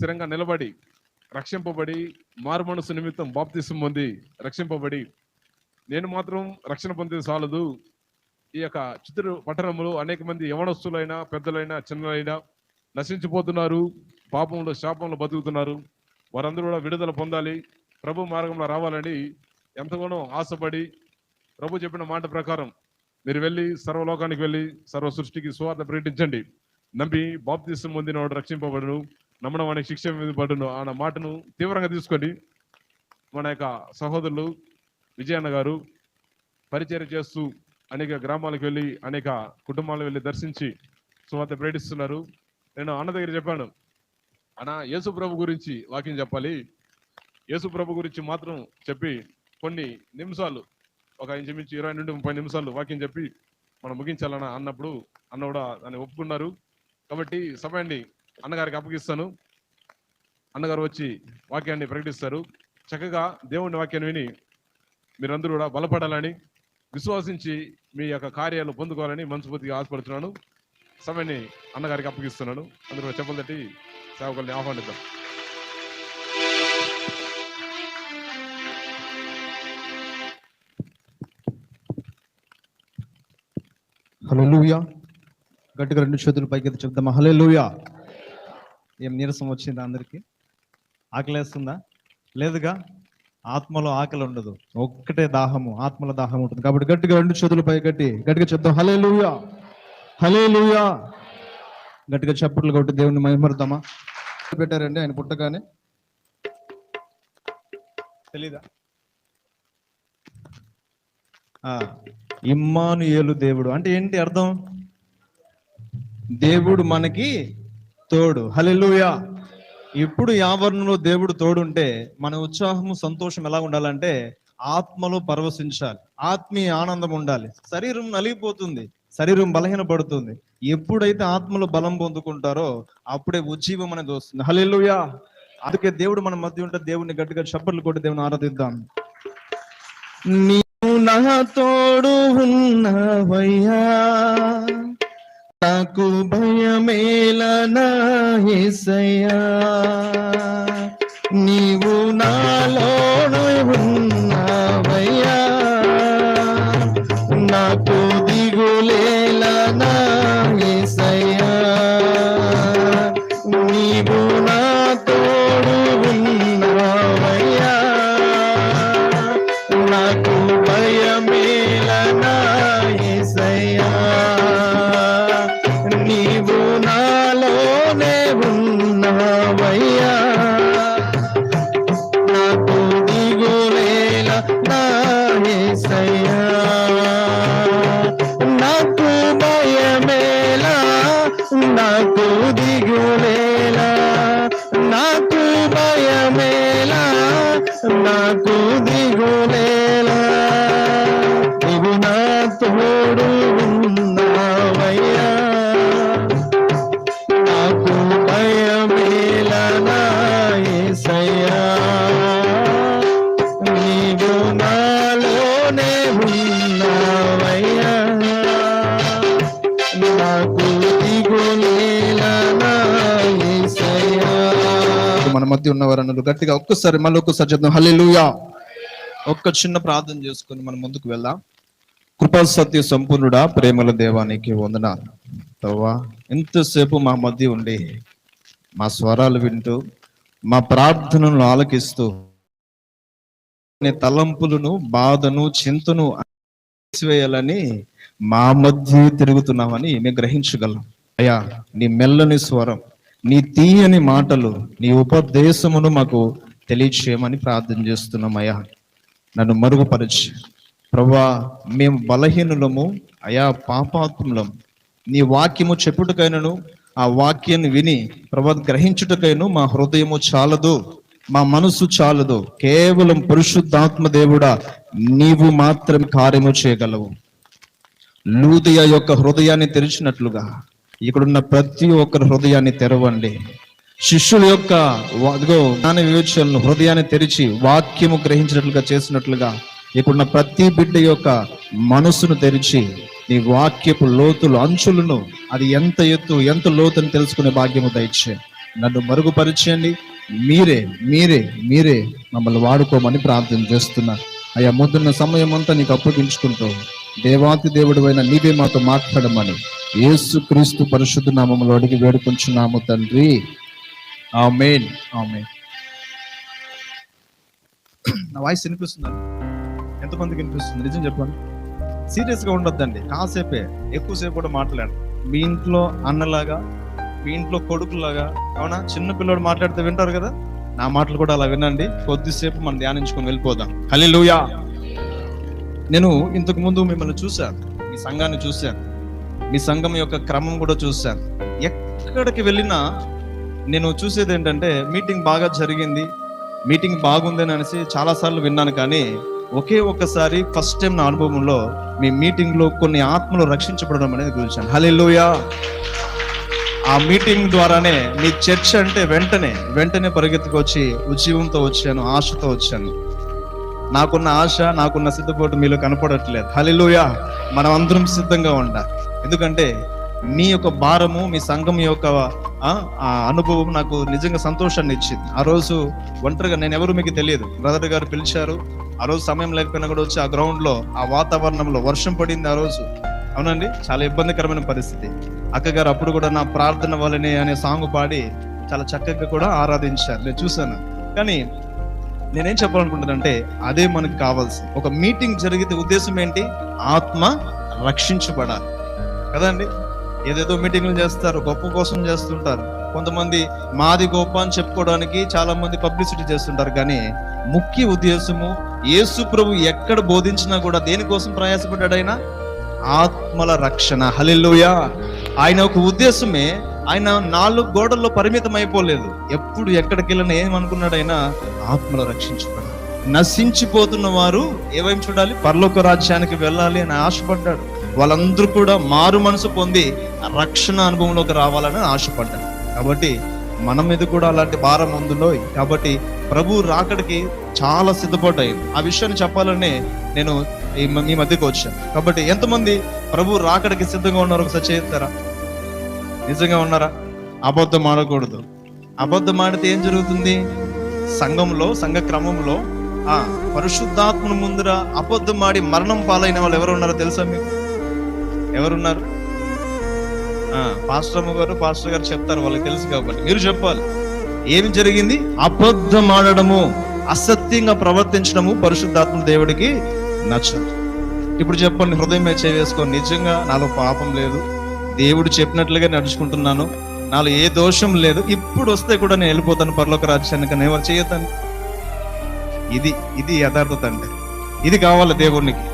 స్థిరంగా నిలబడి రక్షింపబడి మారు మనసు నిమిత్తం బాప్తిసం పొంది రక్షింపబడి నేను మాత్రం రక్షణ పొందేది చాలదు, ఈ యొక్క చిత్తూరు పట్టణంలో అనేక మంది యవనస్తులైనా పెద్దలైనా చిన్నలైనా నశించిపోతున్నారు, పాపంలో శాపంలో బతుకుతున్నారు, వారందరూ కూడా విడుదల పొందాలి, ప్రభు మార్గంలో రావాలని ఎంతగానో ఆశపడి ప్రభు చెప్పిన మాట ప్రకారం మీరు వెళ్ళి సర్వలోకానికి వెళ్ళి సర్వ సృష్టికి సువార్త ప్రకటించండి, నమ్మి బాప్తిసం పొందినవాడు రక్షింపబడును, నమ్మడం వానికి శిక్ష పడును అన్న మాటను తీవ్రంగా తీసుకొని మన యొక్క సహోదరులు విజయన్న గారు పరిచర్య చేస్తూ అనేక గ్రామాలకు వెళ్ళి అనేక కుటుంబాలకు వెళ్ళి దర్శించి సువార్త ప్రకటిస్తున్నారు. నేను అన్న దగ్గర చెప్పాను, అన్న యేసు ప్రభు గురించి వాక్యం చెప్పాలి, యేసు ప్రభు గురించి మాత్రం చెప్పి కొన్ని నిమిషాలు ఒక ఇంచుమించు 20 నుండి 30 నిమిషాలు వాక్యం చెప్పి మనం ముగించాలన్న అన్నప్పుడు అన్న కూడా దాన్ని ఒప్పుకున్నారు. కాబట్టి సమయాన్ని అన్నగారికి అప్పగిస్తాను. అన్నగారు వచ్చి వాక్యాన్ని ప్రకటిస్తారు. చక్కగా దేవుని వాక్యాన్ని విని మీరందరూ కూడా బలపడాలని విశ్వాసించి మీ యొక్క కార్యాలు పొందుకోవాలని మనస్ఫూర్తిగా ఆశపడుతున్నాను. సమయాన్ని అన్నగారికి అప్పగిస్తున్నాను. అందరూ చెప్పలు తట్టి సేవకుల్ని ఆహ్వానిద్దాం. హల్లెలూయా. గట్టిగా 2 చేతులు పైకి చెప్దామా? హల్లెలూయా. ఏం నీరసం వచ్చిందా? అందరికి ఆకలేస్తుందా? లేదుగా. ఆత్మలో ఆకలి ఉండదు, ఒక్కటే దాహము, ఆత్మలో దాహం ఉంటుంది. కాబట్టి గట్టిగా 2 చేతులు పై గట్టిగా చెప్దాం హల్లెలూయా, హల్లెలూయా. గట్టిగా చప్పట్లు కొట్టి దేవుని మహిమపడతామా? పెట్టారండి ఆయన పుట్టగానే, తెలీదా? ఇమ్మానుయేలు దేవుడు అంటే ఏంటి అర్థం? దేవుడు మనకి తోడు. హల్లెలూయా. ఇప్పుడు యావరణంలో దేవుడు తోడుంటే మన ఉత్సాహము సంతోషం ఎలా ఉండాలంటే ఆత్మలో పరవశించాలి, ఆత్మీయ ఆనందం ఉండాలి. శరీరం నలిగిపోతుంది, శరీరం బలహీనపడుతుంది. ఎప్పుడైతే ఆత్మలో బలం పొందుకుంటారో అప్పుడే ఉజ్జీవం అనేది వస్తుంది. హల్లెలూయా. అందుకే దేవుడు మన మధ్య ఉంటే దేవుడిని గట్టిగా చప్పట్లు కొట్టి దేవుని ఆరాధిద్దాం. నీవు నా తోడు ఉన్నవయ్యా, నాకు భయమేలనా యేసయ్యా, నీవు నాలోనే ఉన్నవయ్యా, నాకు దిగులేలనా యేసయ్యా, నీవు నా తోడు ఉన్నవయ్యా, నాకు భయమేలనా యేసయ్యా, నీవు నాలోనే ఉన్నవయ్యా, నాకు దిగులేలా నా యేసయ్యా, నాకు భయమేలా, నాకు దిగులేలా, నాకు భయమేలా, నాకు దిగులేలా, నీవు నా తోడు ఉన్నవయ్యా, నాకు భయమేలనా యేసయ్యా, నీవు నాలోనే ఉన్నవయ్యా, నాకు దిగులేలనా యేసయ్యా. మన మధ్య ఉన్నవారన్నలు గట్టిగా మళ్ళీ ఒక్కసారి చెప్దాం హల్లెలూయా. ఒక్క చిన్న ప్రార్థన చేసుకొని మనం ముందుకు వెళ్దాం. కృపా సత్య సంపూర్ణుడా, ప్రేమల దేవానికి వందనాలు. తవ్వా ఎంతసేపు మా మధ్య ఉండి మా స్వరాలు వింటూ మా ప్రార్థనలను ఆలకిస్తూ తలంపులను బాధను చింతను వేయాలని మా మధ్య తిరుగుతున్నామని మేము గ్రహించగలం. అయ్యా, నీ మెల్లని స్వరం, నీ తీయని మాటలు, నీ ఉపదేశమును మాకు తెలియచేయమని ప్రార్థన చేస్తున్నాం. అయ్యా, నన్ను మరుగుపరచి ప్రభువా, మేము బలహీనులము అయా, పాపాత్ములం. నీ వాక్యము చెప్పుటకైనను ఆ వాక్యాన్ని విని ప్రభు గ్రహించుటకైను మా హృదయము చాలదు, మా మనసు చాలదు. కేవలం పరిశుద్ధాత్మ దేవుడా, నీవు మాత్రం కార్యము చేయగలవు. లూదియా యొక్క హృదయాన్ని తెరిచినట్లుగా ఇక్కడున్న ప్రతి ఒక్కరి హృదయాన్ని తెరవండి. శిష్యుల యొక్క జ్ఞాన వివేచనలు హృదయాన్ని తెరిచి వాక్యము గ్రహించినట్లుగా చేసినట్లుగా ఇప్పుడున్న ప్రతి బిడ్డ యొక్క మనసును తెరిచి నీ వాక్యపు లోతులు అంచులను, అది ఎంత ఎత్తు ఎంత లోతుని తెలుసుకునే భాగ్యము దయచే. నన్ను మరుగుపరిచండి, మీరే మీరే మీరే మమ్మల్ని వాడుకోమని ప్రార్థన చేస్తున్నా. అయ్యా, ముందున్న సమయం అంతా నీకు అప్పగించుకుంటూ దేవాతి దేవుడు అయిన నీవే మాతో మాట్లాడమని యేసు క్రీస్తు పరిశుద్ధ నామములో అడిగి వేడుకుంటున్నాము తండ్రి. ఆమేన్, ఆమేన్. నా వాయిస్ వినిపిస్తుందా? ఎంతమందికి వినిపిస్తుంది? నిజం చెప్పండి. సీరియస్ గా ఉండొద్దండి, కాసేపే, ఎక్కువసేపు కూడా మాట్లాడండి. మీ ఇంట్లో అన్నలాగా, మీ ఇంట్లో కొడుకులాగా. అవునా? చిన్న పిల్లడు మాట్లాడితే వింటారు కదా, నా మాటలు కూడా అలా వినండి. కొద్దిసేపు మనం ధ్యానించుకొని వెళ్ళిపోదాం. హల్లెలూయా. నేను ఇంతకు ముందు మిమ్మల్ని చూశాను, మీ సంఘాన్ని చూశాను, మీ సంఘం యొక్క క్రమం కూడా చూశాను. ఎక్కడికి వెళ్ళినా నేను చూసేది ఏంటంటే, మీటింగ్ బాగా జరిగింది, మీటింగ్ బాగుందని అనేసి చాలాసార్లు విన్నాను. కానీ ఒకే ఒక్కసారి ఫస్ట్ టైం నా అనుభవంలో మీ మీటింగ్ లో కొన్ని ఆత్మలు రక్షించబడడం అనేది చూశాను. హల్లెలూయా. ఆ మీటింగ్ ద్వారానే మీ చర్చ్ అంటే వెంటనే పరిగెత్తుకొచ్చి ఉజ్జీవంతో వచ్చాను, ఆశతో వచ్చాను. నాకున్న ఆశ, నాకున్న సిద్ధపాటు మీలో కనపడట్లేదు. హల్లెలూయా. మనం అందరం సిద్ధంగా ఉండాలి. ఎందుకంటే మీ యొక్క భారము, మీ సంఘం యొక్క ఆ అనుభవం నాకు నిజంగా సంతోషాన్ని ఇచ్చింది. ఆ రోజు ఒంటరిగా, నేను ఎవరు మీకు తెలియదు, బ్రదర్ గారు పిలిచారు. ఆ రోజు సమయం లేకపోయినా కూడా వచ్చి ఆ గ్రౌండ్ లో, ఆ వాతావరణంలో వర్షం పడింది ఆ రోజు. అవునండి, చాలా ఇబ్బందికరమైన పరిస్థితి. అక్కగారు అప్పుడు కూడా నా ప్రార్థన వల్లనే అనే సాంగ్ పాడి చాలా చక్కగా కూడా ఆరాధించారు, నేను చూశాను. కానీ నేనేం చెప్పాలనుకుంటానంటే, అదే మనకు కావాల్సింది. ఒక మీటింగ్ జరిగితే ఉద్దేశం ఏంటి? ఆత్మ రక్షించబడాలి కదండి. ఏదేదో మీటింగ్లు చేస్తారు, గొప్ప కోసం చేస్తుంటారు. కొంతమంది మాది గొప్ప అని చెప్పుకోవడానికి చాలా మంది పబ్లిసిటీ చేస్తుంటారు. కానీ ముఖ్య ఉద్దేశము, యేసు ప్రభు ఎక్కడ బోధించినా కూడా దేనికోసం ప్రయాసపడ్డాడు? ఆయన ఆత్మల రక్షణ. హల్లెలూయా. ఆయన ఒక ఉద్దేశమే, ఆయన 4 గోడల్లో పరిమితం అయిపోలేదు. ఎప్పుడు ఎక్కడికి వెళ్ళినా ఏమనుకున్నాడు? ఆయన ఆత్మల రక్షించబడాలి, నశించిపోతున్న వారు ఏవైపు చూడాలి, పరలోక రాజ్యానికి వెళ్ళాలి అని ఆశపడ్డాడు. వాళ్ళందరూ కూడా మారు మనసు పొంది రక్షణ అనుభవంలోకి రావాలని ఆశపడ్డాడు. కాబట్టి మన మీద కూడా అలాంటి భారం ఉందో. కాబట్టి ప్రభు రాకడికి చాలా సిద్ధపడ్డాయింది. ఆ విషయాన్ని చెప్పాలనే నేను మీ మధ్యకు వచ్చాను. కాబట్టి ఎంతమంది ప్రభు రాకడికి సిద్ధంగా ఉన్నారు? ఒకసారి చేస్తారా? నిజంగా ఉన్నారా? అబద్ధం ఆడకూడదు. అబద్ధం ఆడితే ఏం జరుగుతుంది? సంఘంలో, సంఘ క్రమంలో పరిశుద్ధాత్మను ముందర అబద్ధం ఆడి మరణం పాలైన వాళ్ళు ఎవరు ఉన్నారో తెలుసా మీకు? ఎవరున్నారు? పాస్టర్ గారు చెప్తారు, వాళ్ళకి తెలుసు. కాబట్టి మీరు చెప్పాలి, ఏమి జరిగింది? అబద్ధం ఆడడము, అసత్యంగా ప్రవర్తించడము పరిశుద్ధాత్మ దేవుడికి నచ్చదు. ఇప్పుడు చెప్పండి, హృదయం మీద చేసుకొని, నిజంగా నాలో పాపం లేదు, దేవుడు చెప్పినట్లుగా నడుచుకుంటున్నాను, నాలో ఏ దోషం లేదు, ఇప్పుడు వస్తే కూడా నేను వెళ్ళిపోతాను పరలోక రాజ్యానికి అని ఎవరు చేయతాను? ఇది యథార్థత అంటే. ఇది కావాలి దేవునికి.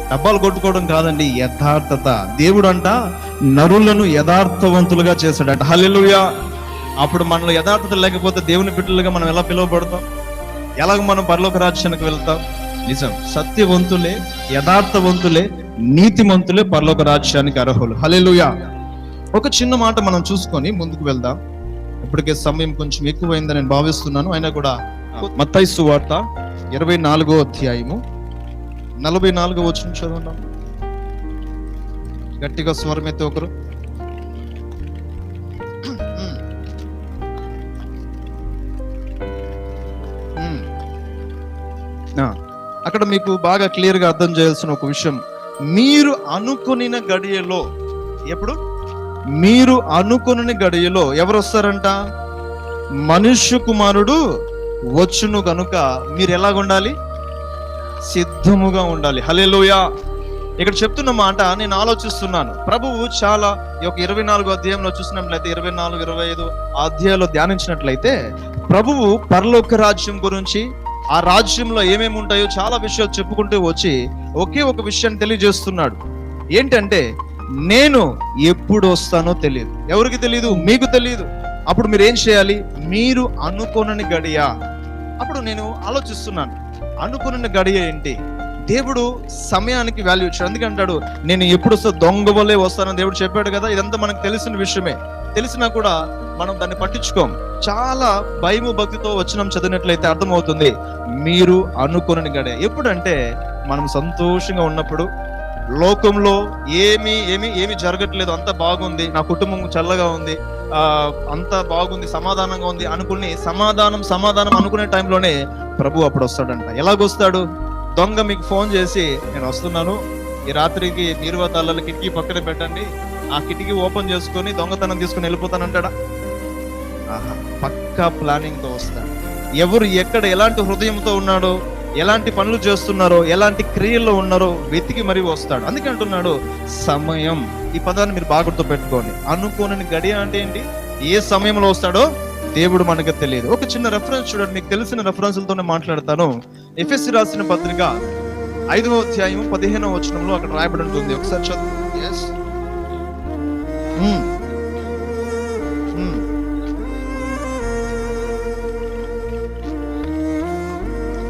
డబ్బాలు కొట్టుకోవడం కాదండి, యథార్థత. దేవుడు అంట నరులను యథార్థవంతులుగా చేశాడంట. హల్లెలూయా. అప్పుడు మనలో యథార్థత లేకపోతే దేవుని బిడ్డలుగా మనం ఎలా పిలువబడతాం? ఎలాగ మనం పరలోక రాజ్యానికి వెళ్తాం? నిజం, సత్యవంతులే, యథార్థవంతులే, నీతిమంతులే పరలోక రాజ్యానికి అర్హులు. హల్లెలూయా. ఒక చిన్న మాట మనం చూసుకొని ముందుకు వెళ్దాం. ఇప్పటికే సమయం కొంచెం ఎక్కువైందని నేను భావిస్తున్నాను. అయినా కూడా మత్తయి సువార్త 24వ అధ్యాయము 44వ వచనం చదువున్నాం. గట్టిగా స్వరం ఎత్తి ఒకరు. అక్కడ మీకు బాగా క్లియర్ గా అర్థం చేయాల్సిన ఒక విషయం, మీరు అనుకొనిన గడియలో, ఎప్పుడు? మీరు అనుకొనిన గడియలో ఎవరు వస్తారంట? మనుష్య కుమారుడు వచ్చును గనుక మీరు ఎలాగుండాలి? సిద్ధముగా ఉండాలి. హల్లెలూయా. ఇక్కడ చెప్తున్న మాట నేను ఆలోచిస్తున్నాను. ప్రభువు చాలా ఈ యొక్క 24వ అధ్యాయంలో చూసినట్లయితే, 24, 25 అధ్యాయంలో ధ్యానించినట్లయితే, ప్రభువు పరలోక రాజ్యం గురించి, ఆ రాజ్యంలో ఏమేమి ఉంటాయో చాలా విషయాలు చెప్పుకుంటూ వచ్చి ఒకే ఒక విషయాన్ని తెలియజేస్తున్నాడు. ఏంటంటే, నేను ఎప్పుడు వస్తానో తెలియదు. ఎవరికి తెలియదు? మీకు తెలియదు. అప్పుడు మీరు ఏం చేయాలి? మీరు అనుకోనని గడియ. అప్పుడు నేను ఆలోచిస్తున్నాను, అనుకున్న గడియ ఏంటి? దేవుడు సమయానికి వాల్యూ ఇచ్చాడు. అందుకంటాడు, నేను ఎప్పుడు వస్తా, దొంగ వల్లే వస్తానని దేవుడు చెప్పాడు కదా. ఇదంతా మనకు తెలిసిన విషయమే. తెలిసినా కూడా మనం దాన్ని పట్టించుకోం. చాలా భయము భక్తితో వచనం చదివినట్లయితే అర్థమవుతుంది, మీరు అనుకుని గడియ. ఎప్పుడంటే మనం సంతోషంగా ఉన్నప్పుడు, లోకంలో ఏమి ఏమి ఏమి జరగట్లేదు, అంత బాగుంది, నా కుటుంబం చల్లగా ఉంది, అంత బాగుంది, సమాధానంగా ఉంది అనుకుని సమాధానం అనుకునే టైంలోనే ప్రభు అప్పుడు వస్తాడంట. ఎలాగొస్తాడు? దొంగ మీకు ఫోన్ చేసి, నేను వస్తున్నాను, ఈ రాత్రికి బీరువా తాళాలు కిటికీ పక్కన పెట్టండి, ఆ కిటికీ ఓపెన్ చేసుకొని దొంగతనం తీసుకుని వెళ్ళిపోతానంటాడా? ఆహా, పక్కా ప్లానింగ్ తో వస్తాడు. ఎవరు ఎక్కడ ఎలాంటి హృదయంతో ఉన్నాడో, ఎలాంటి పనులు చేస్తున్నారో, ఎలాంటి క్రియల్లో ఉన్నారో వెతికి మరీ వస్తాడు. అందుకే అంటున్నాడు సమయం. ఈ పదాన్ని మీరు బాగా గుర్తు పెట్టుకోండి. అనుకోని గడియ అంటే ఏంటి? ఏ సమయంలో వస్తాడో దేవుడు మనకు తెలియదు. ఒక చిన్న రెఫరెన్స్ చూడండి, మీకు తెలిసిన రెఫరెన్స్లతోనే మాట్లాడతాను. ఎఫెసీ రాసిన పత్రిక 5వ అధ్యాయం 15వ వచనంలో అక్కడ రాయబడి ఉంటుంది. ఒకసారి చదువు.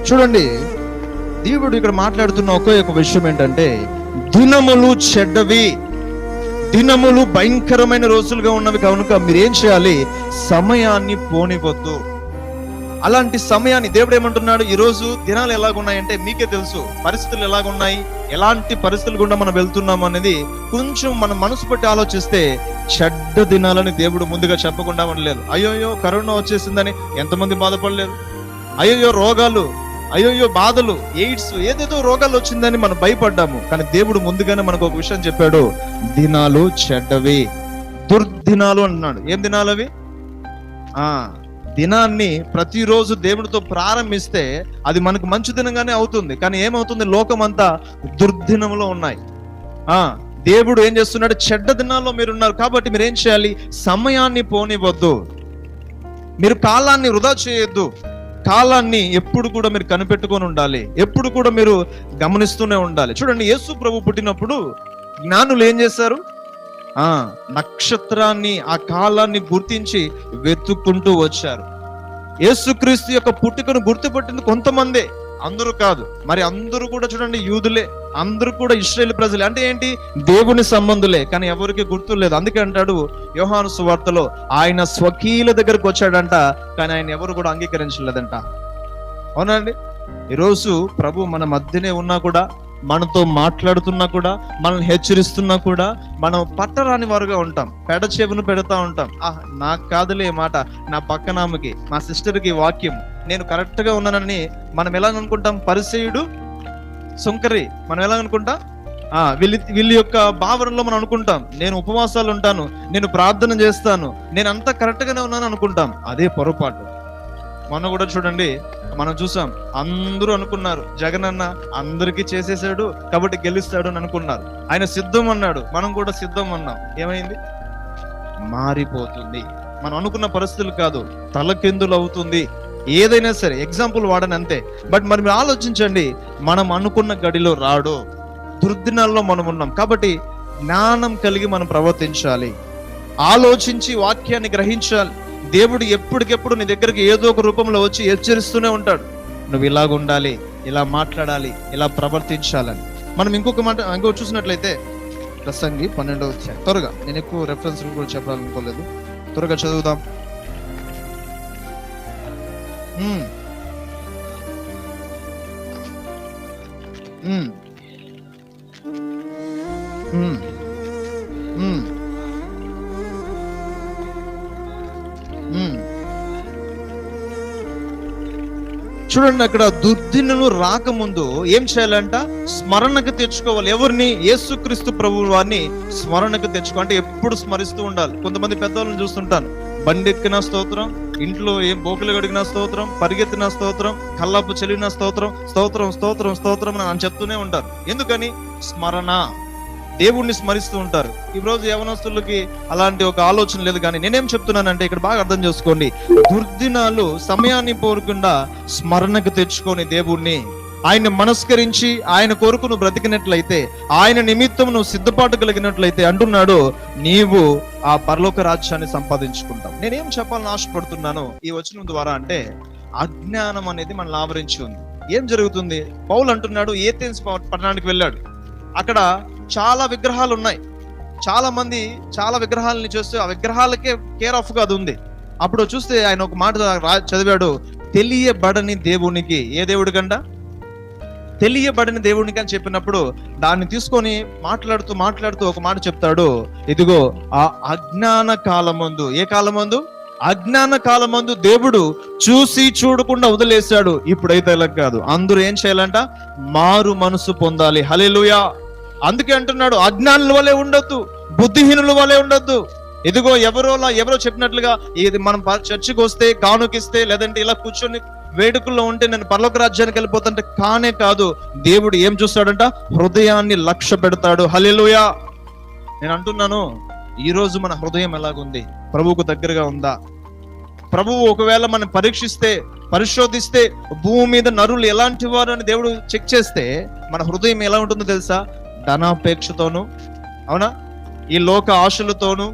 చూడండి, దేవుడు ఇక్కడ మాట్లాడుతున్న ఒకే ఒక విషయం ఏంటంటే, దినములు చెడ్డవి, దినములు భయంకరమైన రోజులుగా ఉన్నవి కనుక మీరేం చేయాలి? సమయాన్ని పోనివద్దు. అలాంటి సమయాన్ని దేవుడు ఏమంటున్నాడు? ఈ రోజు దినాలు ఎలాగున్నాయంటే మీకే తెలుసు, పరిస్థితులు ఎలాగున్నాయి, ఎలాంటి పరిస్థితులు గుండా మనం వెళ్తున్నాం అనేది కొంచెం మన మనసు పట్టి ఆలోచిస్తే చెడ్డ దినాలని దేవుడు ముందుగా చెప్పకుండా ఉండలేదు. అయ్యోయ్యో కరోనా వచ్చేసిందని ఎంతమంది బాధపడలేదు? అయ్యో రోగాలు, అయ్యో బాధలు, ఎయిడ్స్, ఏదేదో రోగాలు వచ్చిందని మనం భయపడ్డాము. కానీ దేవుడు ముందుగానే మనకు ఒక విషయం చెప్పాడు, దినాలు చెడ్డవి, దుర్దినాలు అన్నాడు. ఏం దినాలు అవి? దినాన్ని ప్రతిరోజు దేవుడితో ప్రారంభిస్తే అది మనకు మంచి దినంగానే అవుతుంది. కానీ ఏమవుతుంది? లోకం అంతా దుర్దినంలో ఉన్నాయి. దేవుడు ఏం చేస్తున్నాడు? చెడ్డ దినాల్లో మీరున్నారు కాబట్టి మీరు ఏం చేయాలి? సమయాన్ని పోనివద్దు, మీరు కాలాన్ని వృధా చేయొద్దు. కాలాన్ని ఎప్పుడు కూడా మీరు కనిపెట్టుకొని ఉండాలి, ఎప్పుడు కూడా మీరు గమనిస్తూనే ఉండాలి. చూడండి, యేసు ప్రభు పుట్టినప్పుడు జ్ఞానులు ఏం చేశారు? నక్షత్రాన్ని, ఆ కాలాన్ని గుర్తించి వెతుక్కుంటూ వచ్చారు. యేసుక్రీస్తు యొక్క పుట్టుకను గుర్తుపట్టింది కొంతమందే, అందరూ కాదు. మరి అందరూ కూడా చూడండి యూదులే, అందరూ కూడా ఇశ్రాయేలు ప్రజలే. అంటే ఏంటి? దేవుని సంబంధులే, కానీ ఎవరికి గుర్తు లేదు. అందుకే అంటాడు యోహాను సువార్తలో, ఆయన స్వకీయుల దగ్గరకు వచ్చాడంట, కానీ ఆయన ఎవరు కూడా అంగీకరించలేదంట. అవునండి, ఈరోజు ప్రభు మన మధ్యనే ఉన్నా కూడా, మనతో మాట్లాడుతున్నా కూడా, మనల్ని హెచ్చరిస్తున్నా కూడా మనం పట్టరాని వారుగా ఉంటాం, పెడ చెవును పెడతా ఉంటాం. నాకు కాదులే మాట, నా పక్కనామకి, మా సిస్టర్కి వాక్యం, నేను కరెక్ట్ గా ఉన్నానని మనం ఎలా అనుకుంటాం? పరిసయుడు, సుంకరి, మనం ఎలా అనుకుంటాం? వీళ్ళ యొక్క భావనలో మనం అనుకుంటాం, నేను ఉపవాసాలు ఉంటాను, నేను ప్రార్థన చేస్తాను, నేను అంతా కరెక్ట్ గానే ఉన్నాను అనుకుంటాం. అదే పొరపాటు. మొన్న కూడా చూడండి, మనం చూసాం, అందరూ అనుకున్నారు జగన్ అన్న అందరికీ చేసేసాడు కాబట్టి గెలుస్తాడు అని అనుకున్నారు. ఆయన సిద్ధం అన్నాడు, మనం కూడా సిద్ధం అన్నాం. ఏమైంది? మారిపోతుంది. మనం అనుకున్న పరిస్థితులు కాదు, తలకిందులు అవుతుంది. ఏదైనా సరే ఎగ్జాంపుల్ వాడని అంతే. బట్ మరి మీరు ఆలోచించండి, మనం అనుకున్న గడిలో రాడు, దుర్దినాల్లో మనం ఉన్నాం. కాబట్టి జ్ఞానం కలిగి మనం ప్రవర్తించాలి, ఆలోచించి వాక్యాన్ని గ్రహించాలి. దేవుడు ఎప్పటికెప్పుడు నీ దగ్గరికి ఏదో ఒక రూపంలో వచ్చి హెచ్చరిస్తూనే ఉంటాడు, నువ్వు ఇలాగ ఉండాలి, ఇలా మాట్లాడాలి, ఇలా ప్రవర్తించాలని. మనం ఇంకొక చూసినట్లయితే ప్రసంగి 12వ అధ్యాయం. త్వరగా, నేను ఎక్కువ రెఫరెన్స్ కూడా చెప్పాలనుకోలేదు, త్వరగా చదువుదాం. చూడండి, అక్కడ దుర్దినలు రాకముందు ఏం చేయాలంట? స్మరణకు తెచ్చుకోవాలి. ఎవరిని? యేసుక్రీస్తు ప్రభువు వారిని స్మరణకు తెచ్చుకో. అంటే ఎప్పుడు స్మరిస్తూ ఉండాలి. కొంతమంది పెద్దవాళ్ళని చూస్తుంటాను, బండి ఎక్కిన స్తోత్రం, ఇంట్లో ఏం బోకులు గడిగిన స్తోత్రం, పరిగెత్తిన స్తోత్రం, కల్లాపు చెల్లిన స్తోత్రం, స్తోత్రం స్తోత్రం స్తోత్రం అని చెప్తూనే ఉంటారు. ఎందుకని? స్మరణ, దేవుణ్ణి స్మరిస్తూ ఉంటారు. ఈ రోజు యవనస్తులకి అలాంటి ఒక ఆలోచన లేదు. కానీ నేనేం చెప్తున్నానంటే, ఇక్కడ బాగా అర్థం చేసుకోండి, దుర్దినాలు సమయాన్ని పోరకుండా స్మరణకు తెచ్చుకొని దేవుణ్ణి, ఆయన మనస్కరించి ఆయన కొరకు నువ్వు బ్రతికినట్లయితే, ఆయన నిమిత్తం నువ్వు సిద్ధపాటు కలిగినట్లయితే అంటున్నాడు, నీవు ఆ పరలోక రాజ్యాన్ని సంపాదించుకుంటావు. నేనేం చెప్పాలని ఆశపడుతున్నాను ఈ వచనం ద్వారా అంటే, అజ్ఞానం అనేది మనల్ని ఆవరించి ఉంది. ఏం జరుగుతుంది? పౌలు అంటున్నాడు, ఏథెన్స్ పట్టణానికి వెళ్ళాడు. అక్కడ చాలా విగ్రహాలు ఉన్నాయి, చాలా మంది చాలా విగ్రహాలని చేస్తూ ఆ విగ్రహాలకే కేర్ ఆఫ్ గా అది ఉంది. అప్పుడు చూస్తే ఆయన ఒక మాట చదివాడు, తెలియబడని దేవునికి. ఏ దేవుడి కంట? తెలియబడిన దేవునికి అని చెప్పినప్పుడు దాన్ని తీసుకొని మాట్లాడుతూ ఒక మాట చెప్తాడు. ఇదిగో ఆ అజ్ఞాన కాలమందు, ఏ కాలమందు? అజ్ఞాన కాలమందు దేవుడు చూసి చూడకుండా వదిలేశాడు. ఇప్పుడైతే ఇలా కాదు, అందరూ ఏం చేయాలంట? మారు మనసు పొందాలి. హల్లెలూయా. అందుకే అంటున్నాడు, అజ్ఞానుల వలె ఉండొద్దు, బుద్ధిహీనుల వలె ఉండొద్దు. ఇదిగో ఎవరో చెప్పినట్లుగా ఇది మనం చర్చికి వస్తే కానుకిస్తే, లేదంటే ఇలా కూర్చొని వేడుకల్లో ఉంటే నేను పరలోక రాజ్యానికి వెళ్ళిపోతుంటే కానే కాదు. దేవుడు ఏం చూస్తాడంట? హృదయాన్ని లక్ష్య పెడతాడు. హల్లెలూయా. నేను అంటున్నాను, ఈ రోజు మన హృదయం ఎలాగుంది? ప్రభువుకు దగ్గరగా ఉందా? ప్రభువు ఒకవేళ మనం పరిశోధిస్తే భూమి మీద నరులు ఎలాంటి వారు అని దేవుడు చెక్ చేస్తే మన హృదయం ఎలా ఉంటుందో తెలుసా? ధనాపేక్షతోను, అవునా, ఈ లోక ఆశలతోను,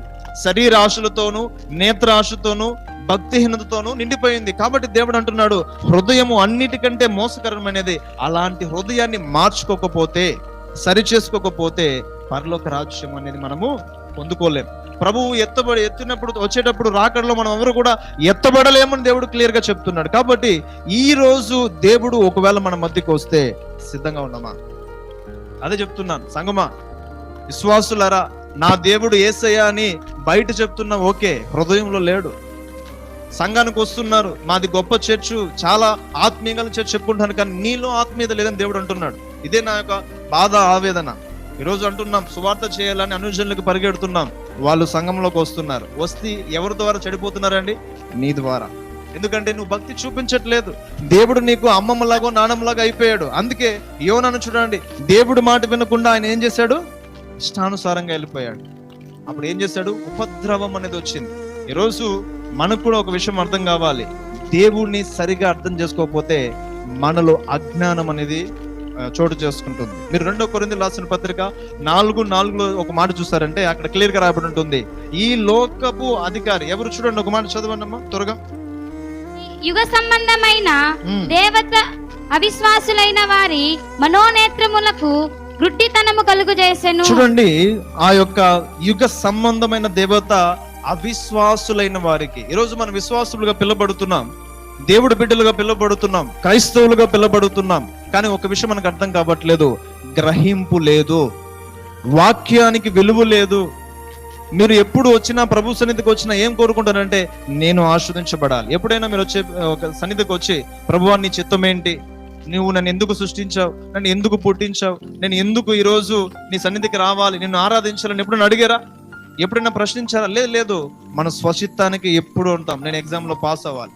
శరీర ఆశలతోను, నేత్ర ఆశతోను, భక్తిహీనతతోను నిండిపోయింది. కాబట్టి దేవుడు అంటున్నాడు, హృదయము అన్నిటికంటే మోసకరమైనది. అలాంటి హృదయాన్ని మార్చుకోకపోతే, సరి చేసుకోకపోతే పరలోక రాజ్యం అనేది మనము పొందుకోలేం. ప్రభువు ఎత్తినప్పుడు వచ్చేటప్పుడు రాకడలో మనం ఎవరు కూడా ఎత్తబడలేమని దేవుడు క్లియర్ గా చెప్తున్నాడు. కాబట్టి ఈ రోజు దేవుడు ఒకవేళ మన మధ్యకి వస్తే సిద్ధంగా ఉన్నామా? అదే చెప్తున్నాను సంగమా, విశ్వాసులారా, నా దేవుడు యేసయ్య అని బయట చెప్తున్నా ఓకే, హృదయంలో లేడు. సంఘానికి వస్తున్నారు, మాది గొప్ప చర్చ్, చాలా ఆత్మీయంగా చర్చ్ చెప్పుకుంటాను, కానీ నీలో ఆత్మీయత లేదని దేవుడు అంటున్నాడు. ఇదే నా యొక్క బాధ, ఆవేదన. ఈరోజు అంటున్నాం సువార్త చేయాలని అనుజనులకు పరిగెడుతున్నాం, వాళ్ళు సంఘంలోకి వస్తున్నారు. వస్తే ఎవరి ద్వారా చెడిపోతున్నారండి? నీ ద్వారా. ఎందుకంటే నువ్వు భక్తి చూపించట్లేదు. దేవుడు నీకు అమ్మమ్మలాగో నానమ్మలాగా అయిపోయాడు. అందుకే యోనాను చూడండి, దేవుడు మాట వినకుండా ఆయన ఏం చేశాడు? ఇష్టానుసారంగా వెళ్ళిపోయాడు. అప్పుడు ఏం చేశాడు? ఉపద్రవం అనేది వచ్చింది. ఈరోజు మనకు కూడా ఒక విషయం అర్థం కావాలి, దేవుణ్ణి సరిగా అర్థం చేసుకోకపోతే మనలో అజ్ఞానం అనేది చోటు చేసుకుంటుంది. మీరు 2 కొరింథీయులకు రాసిన పత్రిక 4:4 ఒక మాట చూస్తారంటే అక్కడ క్లియర్ గా రాబడి ఉంటుంది, ఈ లోకపు అధికారి ఎవరు? చూడండి, ఒక మాట చదవండి అమ్మా త్వరగా. యుగ సంబంధమైన దేవత అవిశ్వాసులైన వారి మనోనేత్రములకు గుడ్డితనము కలుగు చేసెను. చూడండి, ఆ యొక్క యుగ సంబంధమైన దేవత అవిశ్వాసులైన వారికి. ఈరోజు మనం విశ్వాసులుగా పిలువబడుతున్నాం, దేవుడు బిడ్డలుగా పిలువబడుతున్నాం, క్రైస్తవులుగా పిలువబడుతున్నాం. కానీ ఒక విషయం మనకు అర్థం కావట్లేదు, గ్రహింపు లేదు, వాక్యానికి విలువ లేదు. మీరు ఎప్పుడు వచ్చినా, ప్రభు సన్నిధికి వచ్చినా ఏం కోరుకుంటారంటే నేను ఆస్వాదించబడాలి. ఎప్పుడైనా మీరు వచ్చే ఒక సన్నిధికి వచ్చి, ప్రభువా నీ చిత్తం ఏంటి? నువ్వు నన్ను ఎందుకు సృష్టించావు? నన్ను ఎందుకు పుట్టించావు? నేను ఎందుకు ఈరోజు నీ సన్నిధికి రావాలి, నిన్ను ఆరాధించాలని ఎప్పుడైనా అడిగారా? ఎప్పుడైనా ప్రశ్నించారా? లేదు. మన స్వచిత్తానికి ఎప్పుడు ఉంటాం, నేను ఎగ్జామ్ లో పాస్ అవ్వాలి,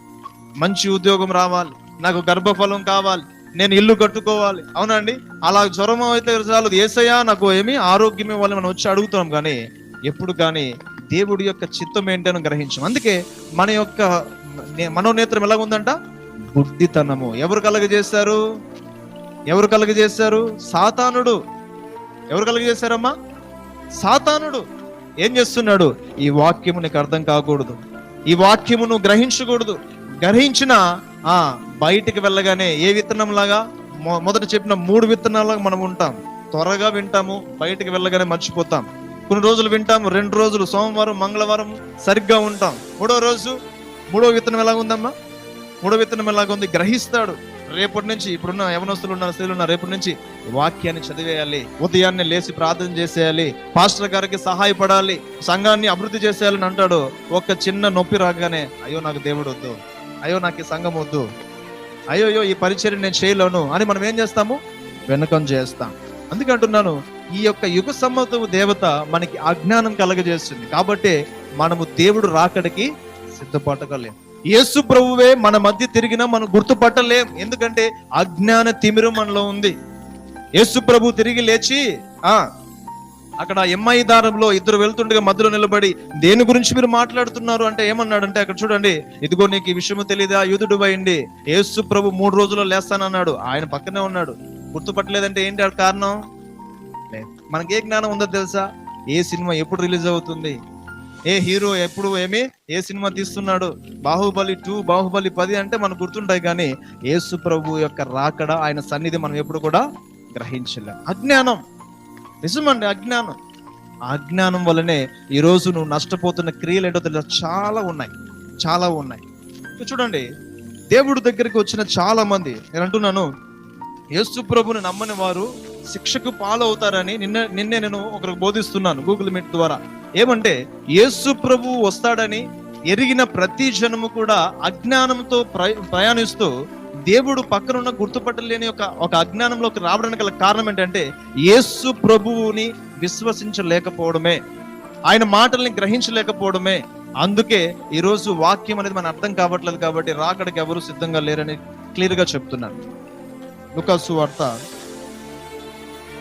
మంచి ఉద్యోగం రావాలి, నాకు గర్భఫలం కావాలి, నేను ఇల్లు కట్టుకోవాలి, అవునా అండి? అలా జ్వరం అయితే చాలు, యేసయ్యా నాకు ఏమి ఆరోగ్యం ఇవ్వాలి మనం వచ్చి అడుగుతున్నాం. కానీ ఎప్పుడు కానీ దేవుడి యొక్క చిత్తం ఏంటని గ్రహించాం. అందుకే మన యొక్క మనోనేత్రం ఎలా ఉందంట? బుద్ధితనము. ఎవరు కలగజేశారు? సాతానుడు. ఎవరు కలగజేశారమ్మా? సాతానుడు. ఏం చేస్తున్నాడు? ఈ వాక్యము నీకు అర్థం కాకూడదు, ఈ వాక్యము నువ్వు గ్రహించకూడదు. గ్రహించిన బయటికి వెళ్ళగానే ఏ విత్తనం లాగా, మొదట చెప్పిన 3 విత్తనాలుగా మనం ఉంటాం. త్వరగా వింటాము, బయటికి వెళ్ళగానే మర్చిపోతాం. కొన్ని రోజులు వింటాము, 2 రోజులు, సోమవారం మంగళవారం సరిగ్గా ఉంటాం. 3వ రోజు 3వ విత్తనం ఎలాగుందమ్మా? 3వ విత్తనం ఎలాగుంది? గ్రహిస్తాడు. రేపటి నుంచి, ఇప్పుడున్న యవనస్తులు ఉన్నారు, స్త్రీలు ఉన్నారు, రేపటి నుంచి వాక్యాన్ని చదివేయాలి, ఉదయాన్నే లేచి ప్రార్థన చేసేయాలి, పాస్టర్ గారికి సహాయపడాలి, సంఘాన్ని అభివృద్ధి చేసేయాలని అంటాడు. ఒక చిన్న నొప్పి రాగానే అయ్యో నాకు దేవుడు వద్దు, అయ్యో నాకు ఈ సంఘం వద్దు, అయ్యో ఈ పరిచర్య నేను చేయలేను అని మనం ఏం చేస్తాము? వెనకం చేస్తాం. అందుకే అంటున్నాను, ఈ యొక్క యుగ సంబంధ దేవత మనకి అజ్ఞానం కలగజేస్తుంది. కాబట్టి మనము దేవుడు రాకడికి సిద్ధపడగలేం. యేసు ప్రభువే మన మధ్య తిరిగినా మనం గుర్తుపట్టలేం, ఎందుకంటే అజ్ఞాన తిమిరం మనలో ఉంది. యేసు ప్రభు తిరిగి లేచి అక్కడ ఎమ్మాయి దారంలో 2 వెళ్తుండగా మధ్యలో నిలబడి దేని గురించి మీరు మాట్లాడుతున్నారు అంటే ఏమన్నాడంటే, అక్కడ చూడండి, ఇదిగో నీకు ఈ విషయం తెలియదా, యూదుడు అయ్యండి యేసు ప్రభు 3 రోజుల్లో లేస్తానన్నాడు. ఆయన పక్కనే ఉన్నాడు, గుర్తుపట్టలేదంటే ఏంటి కారణం? మనకి ఏ జ్ఞానం ఉందో తెలుసా? ఏ సినిమా ఎప్పుడు రిలీజ్ అవుతుంది, ఏ హీరో ఎప్పుడు ఏ సినిమా తీస్తున్నాడు, బాహుబలి 2, బాహుబలి 10 అంటే మనకు గుర్తుంటాయి. కానీ యేసు ప్రభు యొక్క రాకడ, ఆయన సన్నిధి మనం ఎప్పుడు కూడా గ్రహించలేం. అజ్ఞానం, నిజమండి, అజ్ఞానం. ఆ అజ్ఞానం వల్లనే ఈరోజు నువ్వు నష్టపోతున్న క్రియలు ఏంటో తెలుసా? చాలా ఉన్నాయి. చూడండి, దేవుడి దగ్గరికి వచ్చిన చాలా మంది, నేను అంటున్నాను, యేసు ప్రభుని నమ్మని వారు శిక్షకు పాలవుతారని నిన్నే నేను ఒకరికి బోధిస్తున్నాను గూగుల్ మీట్ ద్వారా. ఏమంటే యేసు ప్రభు వస్తాడని ఎరిగిన ప్రతి జనము కూడా అజ్ఞానంతో ప్రయాణిస్తూ దేవుడు పక్కనున్న గుర్తుపట్టలేని ఒక అజ్ఞానంలోకి రావడానికి గల కారణం ఏంటంటే యేసు ప్రభువుని విశ్వసించలేకపోవడమే, ఆయన మాటల్ని గ్రహించలేకపోవడమే. అందుకే ఈరోజు వాక్యం అనేది మన అర్థం కావట్లేదు, కాబట్టి రాకడికి ఎవరు సిద్ధంగా లేరని క్లియర్ గా చెప్తున్నాను. లూకాసు వార్త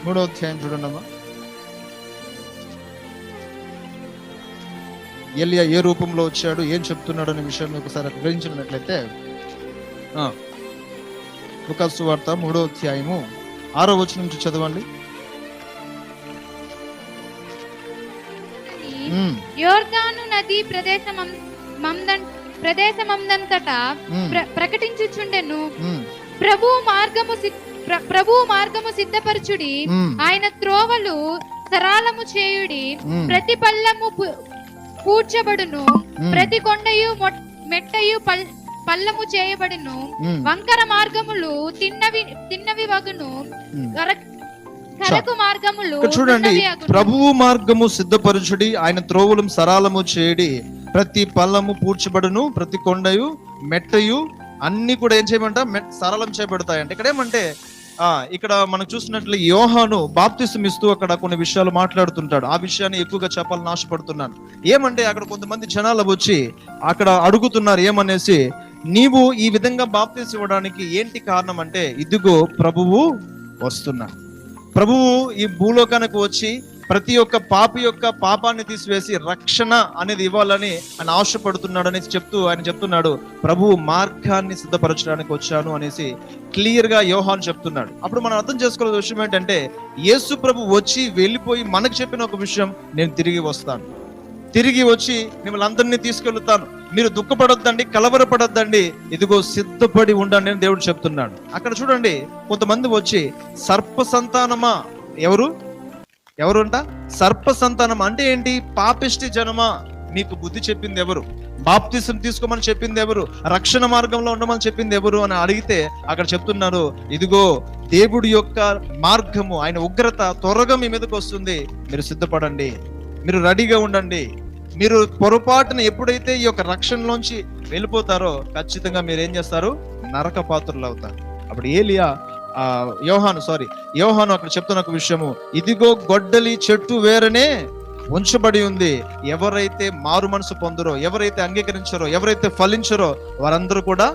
3వ అధ్యాయం చూడండమ్మా. ఎలియా ఏ రూపంలో వచ్చాడు, ఏం చెప్తున్నాడు అనే విషయాన్ని ఒకసారి గ్రహించినట్లయితే లూకాసు వార్త 3వ అధ్యాయము 6వ వచనం నుంచి చదవండి. యోర్దాను నది ప్రదేశమందంతటా ప్రకటించుచుండెను, ప్రభు మార్గము సిద్ధపరచుడి, ఆయన త్రోవలు సరళము చేయుడి, ప్రతి పల్లము పూడ్చబడును, ప్రతి కొండయు మెట్టయు పల్లము చేయబడును, వంకర మార్గములు తిన్నవి వగును, కరకు మార్గములు. చూడండి, ప్రభువు మార్గము సిద్ధపరచుడి, ఆయన త్రోవలు సరళము చేయడి, ప్రతి పల్లము పూడ్చబడును, ప్రతి కొండయు మెట్టయు అన్ని కూడా ఏం చేయమంట సరళం చేయబడతాయంట. ఇక్కడ ఏమంటే ఇక్కడ మనం చూసినట్లు యోహాను బాప్తిసం ఇస్తూ అక్కడ కొన్ని విషయాలు మాట్లాడుతుంటాడు. ఆ విషయాన్ని ఎక్కువగా చెప్పాలని ఆశపడుతున్నాను. ఏమంటే అక్కడ కొంతమంది జనాలు వచ్చి అక్కడ అడుగుతున్నారు ఏమనేసి, నీవు ఈ విధంగా బాప్తిసం ఇవ్వడానికి ఏంటి కారణం అంటే, ఇదిగో ప్రభువు వస్తున్నాడు, ప్రభువు ఈ భూలోకానికి వచ్చి ప్రతి ఒక్క పాపి యొక్క పాపాన్ని తీసివేసి రక్షణ అనేది ఇవ్వాలని ఆయన ఆశపడుతున్నాడు అనేసి చెప్తూ ఆయన చెప్తున్నాడు, ప్రభువు మార్గాన్ని సిద్ధపరచడానికి వచ్చాను అనేసి క్లియర్ గా యోహాను చెప్తున్నాడు. అప్పుడు మనం అర్థం చేసుకోవాల్సిన విషయం ఏంటంటే, యేసు ప్రభు వచ్చి వెళ్ళిపోయి మనకు చెప్పిన ఒక విషయం, నేను తిరిగి వస్తాను, తిరిగి వచ్చి మిమ్మల్ని అందరినీ తీసుకెళ్తాను, మీరు దుఃఖపడొద్దండి, కలవరపడొద్దండి, ఇదిగో సిద్ధపడి ఉండండి అని దేవుడు చెప్తున్నాడు. అక్కడ చూడండి, కొంతమంది వచ్చి సర్ప సంతానమా, ఎవరుంట సర్ప సంతానం అంటే ఏంటి? పాపిష్టి జనమా, నీకు బుద్ధి చెప్పింది ఎవరు? బాప్తిసం తీసుకోమని చెప్పింది ఎవరు? రక్షణ మార్గంలో ఉండమని చెప్పింది ఎవరు అని అడిగితే అక్కడ చెప్తున్నారు, ఇదిగో దేవుడి యొక్క మార్గము, ఆయన ఉగ్రత త్వరగా మీ మీదకి వస్తుంది, మీరు సిద్ధపడండి, మీరు రెడీగా ఉండండి. మీరు పొరపాటున ఎప్పుడైతే ఈ యొక్క రక్షణలోంచి వెళ్ళిపోతారో ఖచ్చితంగా మీరు ఏం చేస్తారు? నరక పాత్రులు అవుతారు. అప్పుడు యోహాను అక్కడ చెప్తున్న ఒక విషయము, ఇదిగో గొడ్డలి చెట్టు వేరనే ఉంచబడి ఉంది, ఎవరైతే మారు మనసు పొందరో, ఎవరైతే అంగీకరించారో, ఎవరైతే ఫలించరో వారందరూ కూడా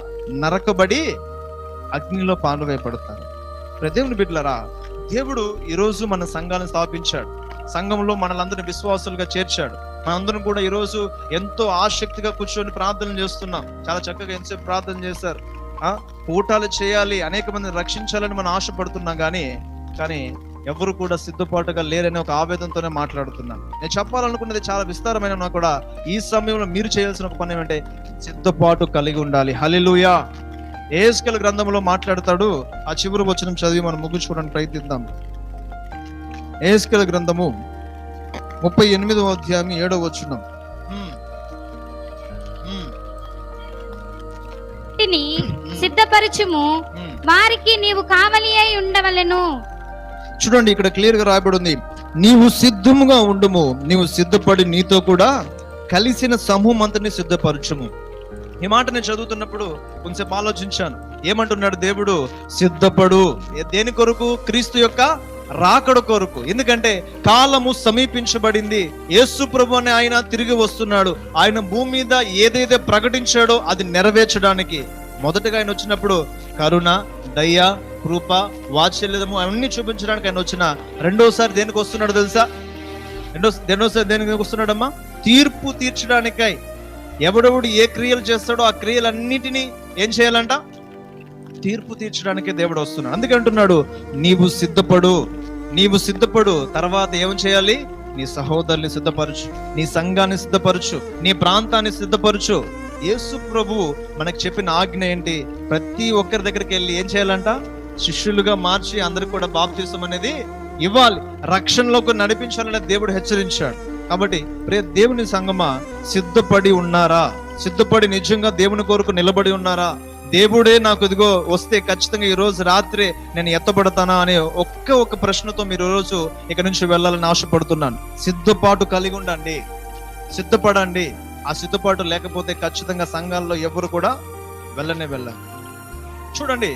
నరకబడి అగ్నిలో పాల్వేయబడతారు. దేవుని బిడ్డలారా, దేవుడు ఈరోజు మన సంఘాన్ని స్థాపించాడు, సంఘంలో మనలందరినీ విశ్వాసులుగా చేర్చాడు. మనందరం కూడా ఈరోజు ఎంతో ఆసక్తిగా కూర్చొని ప్రార్థన చేస్తున్నాం. చాలా చక్కగా ఎంతసేపు ప్రార్థన చేశారు. కూటాలు చేయాలి, అనేక మందిని రక్షించాలని మనం ఆశపడుతున్నాం, కానీ ఎవరు కూడా సిద్ధపాటుగా లేరని ఒక ఆవేదనతోనే మాట్లాడుతున్నాను. నేను చెప్పాలనుకున్నది చాలా విస్తారమైన కూడా ఈ సమయంలో మీరు చేయాల్సిన ఒక పని ఏమంటే సిద్ధపాటు కలిగి ఉండాలి. హల్లెలూయా. యెహెజ్కేలు గ్రంథంలో మాట్లాడతాడు. ఆ చివరి వచనం చదివి మనం ముగించుకోవడానికి ప్రయత్నిద్దాం. యెహెజ్కేలు గ్రంథము 38వ అధ్యాయం 7వ వచనం. సిద్ధపరచుము, వారికి నీవు కావలి అయి ఉండవలెను. చూడండి, ఇక్కడ క్లియర్ గా రాయబడి ఉంది, నీవు సిద్ధముగా ఉండుము, నీవు సిద్ధపడి నీతో కూడా కలిసిన సమూహం అంతని సిద్ధపరచుము. ఈ మాట నేను చదువుతున్నప్పుడు కొంచెంసేపు ఆలోచించాను. ఏమంటున్నాడు దేవుడు? సిద్ధపడు. దేని కొరకు? క్రీస్తు యొక్క రాకడ కొరకు. ఎందుకంటే కాలము సమీపించబడింది. యేసు ప్రభు అనే ఆయన తిరిగి వస్తున్నాడు. ఆయన భూమి మీద ఏదైతే ప్రకటించాడో అది నెరవేర్చడానికి. మొదటగా ఆయన వచ్చినప్పుడు కరుణ, దయ, కృప, వాత్సల్యము అన్ని చూపించడానికి ఆయన వచ్చిన. రెండోసారి దేనికి వస్తున్నాడు తెలుసా? రెండోసారి దేనికి వస్తున్నాడమ్మా? తీర్పు తీర్చడానికై. ఎవడెవడు ఏ క్రియలు చేస్తాడో ఆ క్రియలన్నిటినీ ఏం చేయాలంట? తీర్పు తీర్చడానికే దేవుడు వస్తున్నాడు. అందుకే అంటున్నాడు, నీవు సిద్ధపడు. తర్వాత ఏం చేయాలి? నీ సహోదరుని సిద్ధపరచు, నీ సంఘాన్ని సిద్ధపరచు, నీ ప్రాంతాన్ని సిద్ధపరచు. యేసు ప్రభువు మనకు చెప్పిన ఆజ్ఞ ఏంటి? ప్రతి ఒక్కరి దగ్గరికి వెళ్ళి ఏం చేయాలంట? శిష్యులుగా మార్చి అందరికి కూడా బాప్తిసం అనేది ఇవ్వాలి, రక్షణలోకి నడిపించాలని దేవుడు హెచ్చరించాడు. కాబట్టి ప్రియ దేవుని సంగమా, సిద్ధపడి ఉన్నారా? సిద్ధపడి నిజంగా దేవుని కొరకు నిలబడి ఉన్నారా? దేవుడే నాకు ఇదిగో వస్తే ఖచ్చితంగా ఈ రోజు రాత్రి నేను ఎత్తబడతానా అనే ఒక్క ప్రశ్నతో మీరు ఈ రోజు ఇక నుంచి వెళ్ళాలని ఆశపడుతున్నాను. సిద్ధపాటు కలిగి ఉండండి, సిద్ధపడండి. ఆ సిద్ధపాటు లేకపోతే ఖచ్చితంగా సంఘాల్లో ఎవరు కూడా వెళ్ళరు. చూడండి,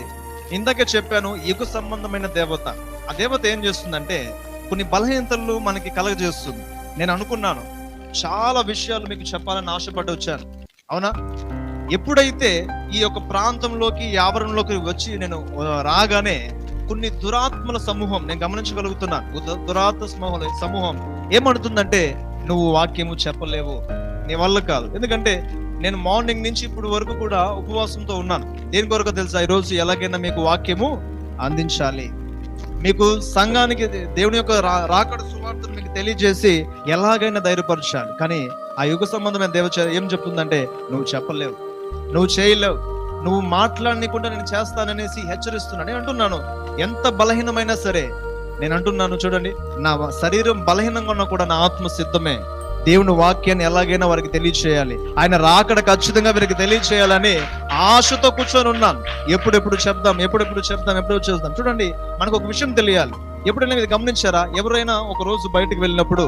ఇందాకే చెప్పాను, యుగ సంబంధమైన దేవత. ఆ దేవత ఏం చేస్తుందంటే కొన్ని బలహీనతలు మనకి కలగజేస్తుంది. నేను అనుకున్నాను చాలా విషయాలు మీకు చెప్పాలని ఆశపడి వచ్చాను, అవునా? ఎప్పుడైతే ఈ యొక్క ప్రాంతంలోకి, ఈ ఆవరణలోకి వచ్చి నేను రాగానే కొన్ని దురాత్మల సమూహం నేను గమనించగలుగుతున్నాను. దురాత్మ సమూహం ఏమడుతుందంటే, నువ్వు వాక్యము చెప్పలేవు, నీ వల్ల కాదు. ఎందుకంటే నేను మార్నింగ్ నుంచి ఇప్పుడు వరకు కూడా ఉపవాసంతో ఉన్నాను. దేని కొరకు తెలుసా? ఈరోజు ఎలాగైనా మీకు వాక్యము అందించాలి, మీకు సంఘానికి దేవుని యొక్క రాకడ సువార్తను మీకు తెలియజేసి ఎలాగైనా ధైర్యపరచాలి. కానీ ఆ యుగ సంబంధమైన దేవత ఏం చెప్తుందంటే, నువ్వు చెప్పలేవు, నువ్వు చేయలేవు, నువ్వు మాట్లాడనీకుండా నేను చేస్తాననేసి హెచ్చరిస్తున్నాను. నేను అంటున్నాను, ఎంత బలహీనమైనా సరే నేను అంటున్నాను, చూడండి, నా శరీరం బలహీనంగా ఉన్నా కూడా నా ఆత్మ సిద్ధమే. దేవుని వాక్యాన్ని ఎలాగైనా వారికి తెలియచేయాలి, ఆయన రాకడ ఖచ్చితంగా వీరికి తెలియచేయాలని ఆశతో కూర్చొని ఉన్నాను. ఎప్పుడెప్పుడు చెప్దాం. చూడండి, మనకు ఒక విషయం తెలియాలి. ఎప్పుడైనా మీరు గమనించారా? ఎవరైనా ఒక రోజు బయటకు వెళ్ళినప్పుడు,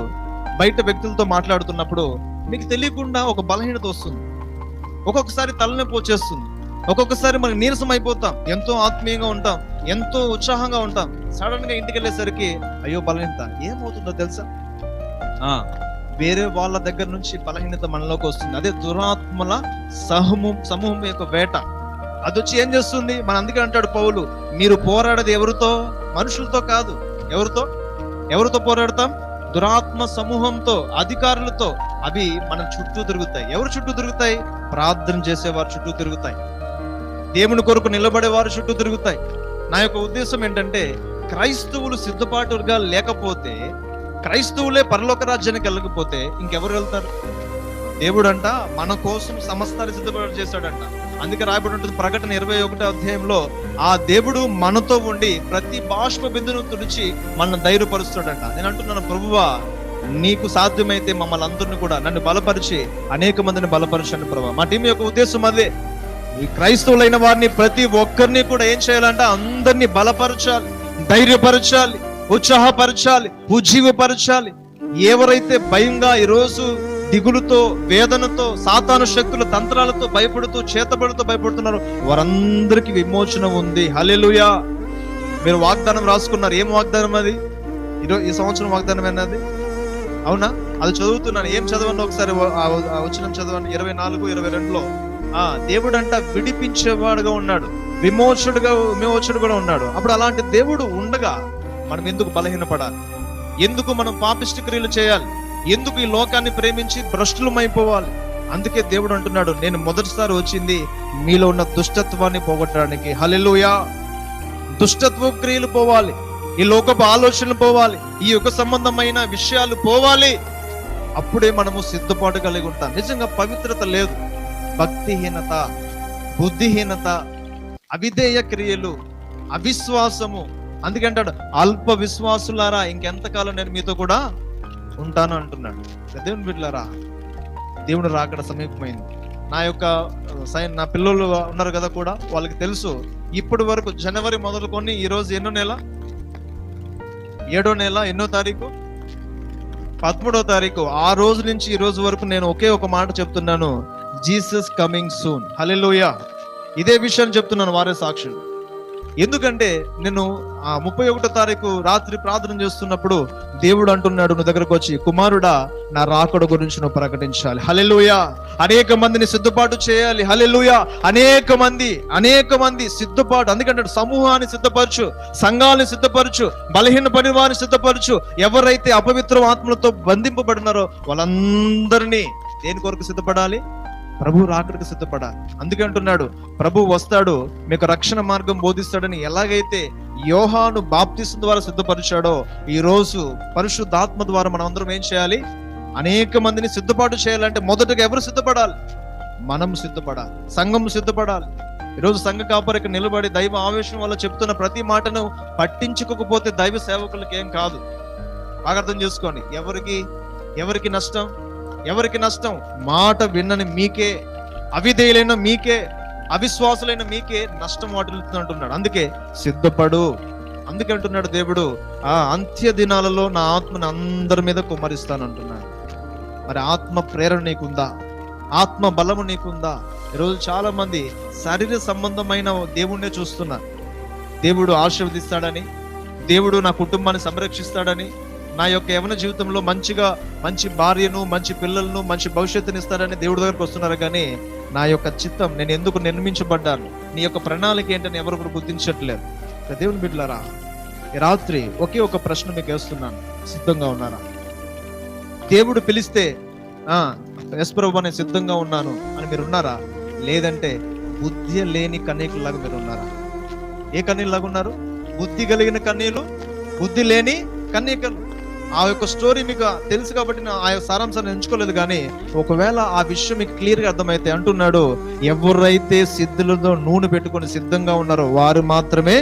బయట వ్యక్తులతో మాట్లాడుతున్నప్పుడు మీకు తెలియకుండా ఒక బలహీనత వస్తుంది. ఒక్కొక్కసారి తలనొప్పి వచ్చేస్తుంది, ఒక్కొక్కసారి మనకి నీరసం అయిపోతాం, ఎంతో ఆత్మీయంగా ఉంటాం, ఎంతో ఉత్సాహంగా ఉంటాం. సడన్ గా ఇంటికి వెళ్ళేసరికి అయ్యో బలహీనత. ఏమవుతుందో తెలుసా? వేరే వాళ్ళ దగ్గర నుంచి బలహీనత మనలోకి వస్తుంది. అదే దురాత్మల సమూహం యొక్క వేట. అది వచ్చి ఏం చేస్తుంది? మన అందుకే అంటాడు పౌలు, మీరు పోరాడేది ఎవరితో? మనుషులతో కాదు. ఎవరితో పోరాడతాం? దురాత్మ సమూహంతో, అధికారులతో. అవి మన చుట్టూ తిరుగుతాయి. ఎవరు చుట్టూ తిరుగుతాయి? ప్రార్థన చేసేవారు చుట్టూ తిరుగుతాయి, దేవుని కొరకు నిలబడేవారు చుట్టూ తిరుగుతాయి. నా యొక్క ఉద్దేశం ఏంటంటే, క్రైస్తవులు సిద్ధపాటుగా లేకపోతే, క్రైస్తవులే పరలోక రాజ్యానికి వెళ్ళకపోతే ఇంకెవరు వెళ్తారు? దేవుడు అంట మన కోసం సమస్తాన్ని సిద్ధపాటు చేశాడంట. అందుకే రాయబడి ఉంటుంది ప్రకటన 21వ అధ్యాయంలో, ఆ దేవుడు మనతో ఉండి ప్రతి బాష్ప బిందును తుడిచి మనల్ని ధైర్యపరుస్తాడంట. నేను అంటున్నాను, ప్రభువా నీకు సాధ్యమైతే మమ్మల్ని అందరిని కూడా నన్ను బలపరిచి అనేక మందిని బలపరచండి ప్రభువా. మా టీం యొక్క ఉద్దేశం అదే. ఈ క్రైస్తవులైన వారిని ప్రతి ఒక్కరిని కూడా ఏం చేయాలంట? అందరినీ బలపరచాలి, ధైర్యపరచాలి, ఉత్సాహపరచాలి, ఉజ్జీవపరచాలి. ఎవరైతే భయంగా ఈరోజు దిగులుతో, వేదనతో, సాతాను శక్తుల తంత్రాలతో భయపడుతూ, చేతబడుతూ భయపడుతున్నారు, వారందరికీ విమోచన ఉంది. హల్లెలూయా. మీరు వాగ్దానం రాసుకున్నారు. ఏం వాగ్దానం అది? ఈ సంవత్సరం వాగ్దానం ఏంటది? అవునా? అది చదువుతున్నాను. ఏం చదవండి ఒకసారి, వచనం చదవండి. 24, 22లో దేవుడు అంట విడిపించేవాడుగా ఉన్నాడు, విమోచకుడు కూడా ఉన్నాడు. అప్పుడు అలాంటి దేవుడు ఉండగా మనం ఎందుకు బలహీనపడాలి? ఎందుకు మనం పాపిష్టి క్రియలు చేయాలి? ఎందుకు ఈ లోకాన్ని ప్రేమించి భ్రష్టులమైపోవాలి? అందుకే దేవుడు అంటున్నాడు, నేను మొదటిసారి వచ్చింది మీలో ఉన్న దుష్టత్వాన్ని పోగొట్టడానికి. హల్లెలూయా. దుష్టత్వ క్రియలు పోవాలి, ఈ లోకపు ఆలోచనలు పోవాలి, ఈ యుగ సంబంధమైన విషయాలు పోవాలి. అప్పుడే మనము సిద్ధపాటు కలిగి ఉంటాం. నిజంగా పవిత్రత లేదు, భక్తిహీనత, బుద్ధిహీనత, అవిధేయ క్రియలు, అవిశ్వాసము. అందుకే అంటాడు, అల్ప విశ్వాసులారా ఇంకెంతకాలం నేను మీతో కూడా ఉంటాను అంటున్నాడు. దేవుని బిడ్డలారా, దేవుడు రాకడ సమీపమైంది. నా పిల్లలు ఉన్నారు కదా కూడా, వాళ్ళకి తెలుసు ఇప్పటి వరకు జనవరి మొదలుకొని ఈ రోజు ఎన్నో నెల? 7వ నెల. ఎన్నో తారీఖు? 13వ తారీఖు. ఆ రోజు నుంచి ఈ రోజు వరకు నేను ఒకే ఒక మాట చెప్తున్నాను, జీసస్ కమింగ్ సూన్. హల్లెలూయా. ఇదే విషయాన్ని చెప్తున్నాను, వారే సాక్షులు. ఎందుకంటే నేను 31వ తారీఖు రాత్రి ప్రార్థన చేస్తున్నప్పుడు దేవుడు అంటున్నాడు నువ్వు దగ్గరకు వచ్చి, కుమారుడా నా రాకడ గురించి నువ్వు ప్రకటించాలి. హల్లెలూయా. అనేక మందిని సిద్ధపాటు చేయాలి. హల్లెలూయా. అనేక మంది సిద్ధపాటు. అందుకంటే సమూహాన్ని సిద్ధపరచు, సంఘాలను సిద్ధపరచు, బలహీన పని వారిని సిద్ధపరచు. ఎవరైతే అపవిత్ర ఆత్మలతో బంధింపబడినారో వాళ్ళందరినీ దేని కొరకు సిద్ధపడాలి? ప్రభు రాకడికి సిద్ధపడాలి. అందుకే అంటున్నాడు, ప్రభు వస్తాడు, మీకు రక్షణ మార్గం బోధిస్తాడని ఎలాగైతే యోహాను బాప్తిసం ద్వారా సిద్ధపరిచాడో, ఈ రోజు పరిశుద్ధాత్మ ద్వారా మనం అందరం ఏం చేయాలి? అనేక మందిని సిద్ధపాటు చేయాలంటే మొదటగా ఎవరు సిద్ధపడాలి? మనం సిద్ధపడాలి, సంఘం సిద్ధపడాలి. ఈరోజు సంఘ కాపరికి నిలబడి దైవ ఆవేశం వల్ల చెప్తున్న ప్రతి మాటను పట్టించుకోకపోతే దైవ సేవకులకి ఏం కాదు. బాగా అర్థం చేసుకోండి. ఎవరికి నష్టం? మాట విన్నని మీకే, అవిధేయులైన మీకే, అవిశ్వాసులైన మీకే నష్టం వాటిల్లుతుంది అంటున్నాడు. అందుకే సిద్ధపడు. అందుకే అంటున్నాడు దేవుడు, ఆ అంత్య దినాలలో నా ఆత్మను అందరి మీద కుమ్మరిస్తాను అంటున్నాడు. మరి ఆత్మ ప్రేరణ నీకుందా? ఆత్మ బలము నీకుందా? ఈరోజు చాలా మంది శరీర సంబంధమైన దేవుణ్ణే చూస్తున్నారు. దేవుడు ఆశీర్వదిస్తాడని, దేవుడు నా కుటుంబాన్ని సంరక్షిస్తాడని, నా యొక్క యవన జీవితంలో మంచి భార్యను, మంచి పిల్లలను, మంచి భవిష్యత్తుని ఇస్తాడని దేవుడి దగ్గరకు వస్తున్నారు. కానీ నా యొక్క చిత్తం, నేను ఎందుకు నిర్మించబడ్డాను, నీ యొక్క ప్రణాళిక ఏంటని ఎవరు కూడా గుర్తించట్లేదు. దేవుని బిడ్డలారా, ఈ రాత్రి ఒకే ఒక ప్రశ్న మీకు వేస్తున్నాను, సిద్ధంగా ఉన్నారా? దేవుడు పిలిస్తే ఎస్ ప్రభు నేను సిద్ధంగా ఉన్నాను అని మీరు ఉన్నారా? లేదంటే బుద్ధి లేని కన్యకులాగా మీరు ఉన్నారా? ఏ కన్యలాగా ఉన్నారు? బుద్ధి కలిగిన కన్యలు, బుద్ధి లేని కన్యకలు. ఆ యొక్క స్టోరీ మీకు తెలుసు కాబట్టి ఆ యొక్క సారాంశాన్ని ఎంచుకోలేదు. కానీ ఒకవేళ ఆ విషయం మీకు క్లియర్ గా అర్థమైతే అంటున్నాడు, ఎవరైతే సిద్ధులతో నూనె పెట్టుకొని సిద్ధంగా ఉన్నారో వారు మాత్రమే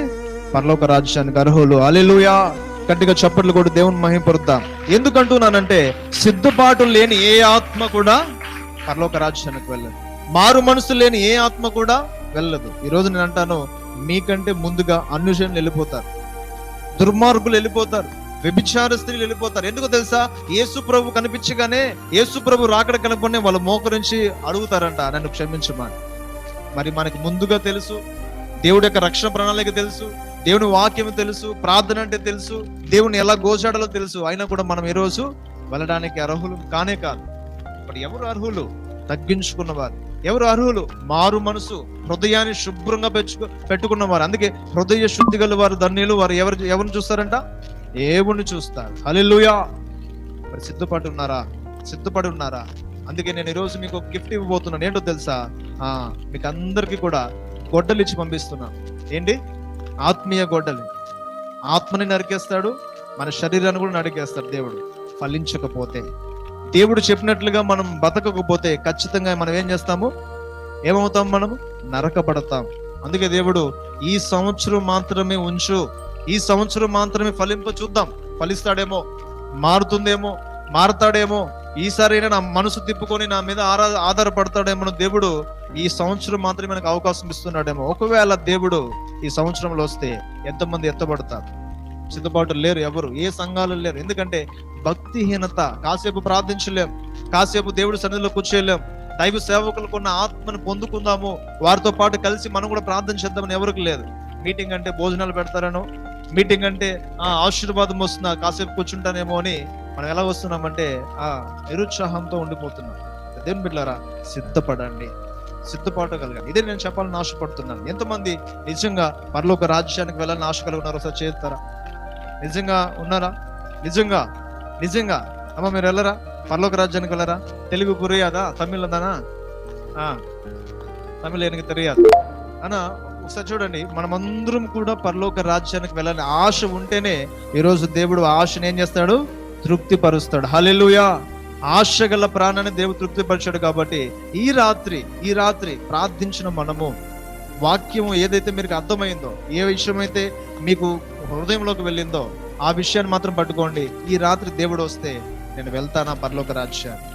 పరలోక రాజ్యానికి అర్హులు. హల్లెలూయా! గట్టిగా చప్పట్లు కూడా దేవుని మహిమపరుద్దాం. ఎందుకంటున్నానంటే సిద్ధపాటు లేని ఏ ఆత్మ కూడా పరలోక రాజ్యానికి వెళ్ళదు. మారు మనసు లేని ఏ ఆత్మ కూడా వెళ్ళదు. ఈరోజు నేను అంటాను, మీకంటే ముందుగా అన్యుషన్లు వెళ్ళిపోతారు, దుర్మార్గులు వెళ్ళిపోతారు, వ్యభిచార స్త్రీలు వెళ్ళిపోతారు. ఎందుకు తెలుసా? యేసు ప్రభు కనిపించగానే, యేసు ప్రభు రాకడ కనుకొని వాళ్ళు మోకరించి అడుగుతారంట, నన్ను క్షమించమని. మరి మనకి ముందుగా తెలుసు, దేవుడి యొక్క రక్షణ ప్రణాళిక తెలుసు, దేవుని వాక్యం తెలుసు, ప్రార్థన అంటే తెలుసు, దేవుని ఎలా గోచాడాలో తెలుసు. అయినా కూడా మనం ఈ రోజు వెళ్ళడానికి అర్హులు కానే కాదు. మరి ఎవరు అర్హులు? తగ్గించుకున్నవారు. ఎవరు అర్హులు? మారు మనసు, హృదయాన్ని శుభ్రంగా పెట్టుకున్నవారు. అందుకే హృదయ శుద్ధి గల వారు ధన్యులు. వారు ఎవరిని చూస్తారంట? దేవుణ్ణి చూస్తారు. హల్లెలూయా! మరి సిద్ధపడి ఉన్నారా? అందుకే నేను ఈరోజు మీకు ఒక గిఫ్ట్ ఇవ్వబోతున్నాను. ఏంటో తెలుసా? మీకు అందరికి కూడా గొడ్డలు ఇచ్చి పంపిస్తున్నాను. ఏంటి? ఆత్మీయ గొడ్డలి. ఆత్మని నరికేస్తాడు, మన శరీరాన్ని కూడా నరికేస్తాడు దేవుడు. ఫలించకపోతే, దేవుడు చెప్పినట్లుగా మనం బతకకపోతే ఖచ్చితంగా మనం ఏం చేస్తాము? ఏమవుతాం? మనము నరకబడతాం. అందుకే దేవుడు ఈ సంవత్సరం మాత్రమే ఉంచు, ఈ సంవత్సరం మాత్రమే ఫలింప చూద్దాం. ఫలిస్తాడేమో, మారతాడేమో, ఈసారైనా నా మనసు తిప్పుకొని నా మీద ఆధారపడతాడేమో. దేవుడు ఈ సంవత్సరం మాత్రమే మనకు అవకాశం ఇస్తున్నాడేమో. ఒకవేళ దేవుడు ఈ సంవత్సరంలో వస్తే ఎంతమంది ఎత్తబడతారు? సిద్ధపాటు లేరు, ఎవరు ఏ సంఘాలు లేరు. ఎందుకంటే భక్తిహీనత. కాసేపు ప్రార్థించలేం, కాసేపు దేవుడి సన్నిధిలో కూర్చోలేం, దైవ సేవకులకు ఉన్న ఆత్మను పొందుకుందాము, వారితో పాటు కలిసి మనం కూడా ప్రార్థన చేద్దామని ఎవరికి లేదు. మీటింగ్ అంటే భోజనాలు పెడతారనో, మీటింగ్ అంటే ఆశీర్వాదం వస్తుందా, కాసేపు కూర్చుంటానేమో అని మనం ఎలా వస్తున్నామంటే నిరుత్సాహంతో ఉండిపోతున్నాం. దేవుని బిడ్డలారా, సిద్ధపడండి, సిద్ధపాటు కలగాలి. ఇదే నేను చెప్పాలని ఆశపడుతున్నాను. ఎంతమంది నిజంగా పరలోక రాజ్యానికి వెళ్ళాలని ఆశ కలిగి ఉన్నారో సార్ చేస్తారా? నిజంగా ఉన్నారా? నిజంగా అమ్మ మీరు వెళ్ళరా? పరలోక రాజ్యానికి వెళ్ళరా? తెలుగు పురియాదా? తమిళ్ దానా? తమిళ్ ఎనకి తెలియదు అనా? ఒకసారి చూడండి, మనమందరం కూడా పరలోక రాజ్యానికి వెళ్ళాలని ఆశ ఉంటేనే ఈరోజు దేవుడు ఆశను ఏం చేస్తాడు? తృప్తి పరుస్తాడు. హల్లెలూయా! ఆశ గల ప్రాణాన్ని దేవుడు తృప్తిపరిచాడు. కాబట్టి ఈ రాత్రి ప్రార్థించిన మనము, వాక్యము ఏదైతే మీకు అర్థమైందో, ఏ విషయం అయితే మీకు హృదయంలోకి వెళ్ళిందో ఆ విషయాన్ని మాత్రం పట్టుకోండి. ఈ రాత్రి దేవుడు వస్తే నేను వెళ్తానా పరలోక రాజ్యాన్ని?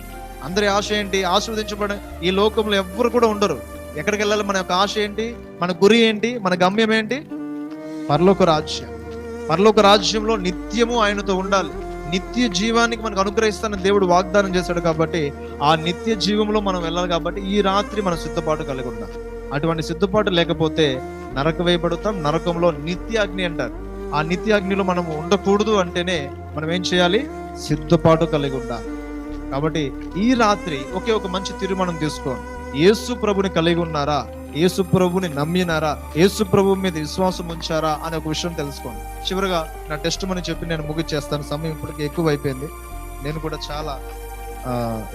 అందరి ఆశ ఏంటి? ఆశీర్వదించబడి ఈ లోకంలో ఎవ్వరు కూడా ఉండరు. ఎక్కడికి వెళ్ళాలి? మన యొక్క ఆశ ఏంటి? మన గురి ఏంటి? మన గమ్యం ఏంటి? పరలోక రాజ్యం. పరలోక రాజ్యంలో నిత్యము ఆయనతో ఉండాలి. నిత్య జీవానికి మనకు అనుగ్రహిస్తానని దేవుడు వాగ్దానం చేశాడు. కాబట్టి ఆ నిత్య జీవంలో మనం వెళ్ళాలి. కాబట్టి ఈ రాత్రి మనం సిద్ధపాటు కలిగి ఉండాలి. అటువంటి సిద్ధపాటు లేకపోతే నరక వేయబడతాం. నరకంలో నిత్య అగ్ని అంటారు. ఆ నిత్య అగ్నిలో మనం ఉండకూడదు అంటేనే మనం ఏం చేయాలి? సిద్ధపాటు కలిగి ఉండాలి. కాబట్టి ఈ రాత్రి ఒకే ఒక మంచి తీర్మానం తీసుకోండి. యేసు ప్రభుని కలిగి ఉన్నారా? యేసు ప్రభుని నమ్మినారా? యేసు ప్రభు మీద విశ్వాసం ఉంచారా అనే ఒక విషయం తెలుసుకోండి. చివరిగా నా టెస్ట్ మని చెప్పి నేను ముగిచ్చేస్తాను. సమయం ఇప్పటికి ఎక్కువ అయిపోయింది. నేను కూడా చాలా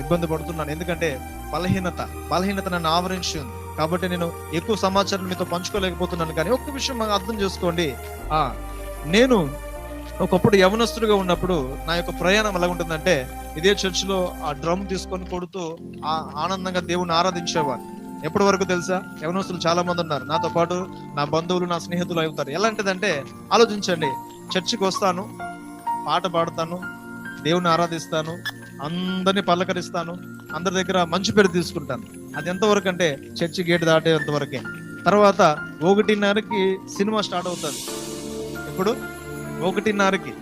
ఇబ్బంది పడుతున్నాను. ఎందుకంటే బలహీనత నన్ను ఆవరించి ఉంది. కాబట్టి నేను ఎక్కువ సమాచారం మీతో పంచుకోలేకపోతున్నాను. కానీ ఒక్క విషయం మనం అర్థం చేసుకోండి. నేను ఒకప్పుడు యవనస్తుడిగా ఉన్నప్పుడు నా యొక్క ప్రయాణం ఎలా ఉంటుందంటే, ఇదే చర్చిలో ఆ డ్రమ్ తీసుకొని కొడుతూ ఆనందంగా దేవుని ఆరాధించేవాడు. ఎప్పటి వరకు తెలుసా? యవనస్తులు చాలా మంది ఉన్నారు నాతో పాటు, నా బంధువులు, నా స్నేహితులు అవుతారు. ఎలాంటిదంటే, ఆలోచించండి, చర్చికి వస్తాను, పాట పాడతాను, దేవుని ఆరాధిస్తాను, అందరినీ పలకరిస్తాను, అందరి దగ్గర మంచి పేరు తీసుకుంటాను. అది ఎంతవరకు అంటే చర్చి గేట్ దాటేంత వరకే. తర్వాత 1:30కి సినిమా స్టార్ట్ అవుతుంది. ఇప్పుడు 1:30కి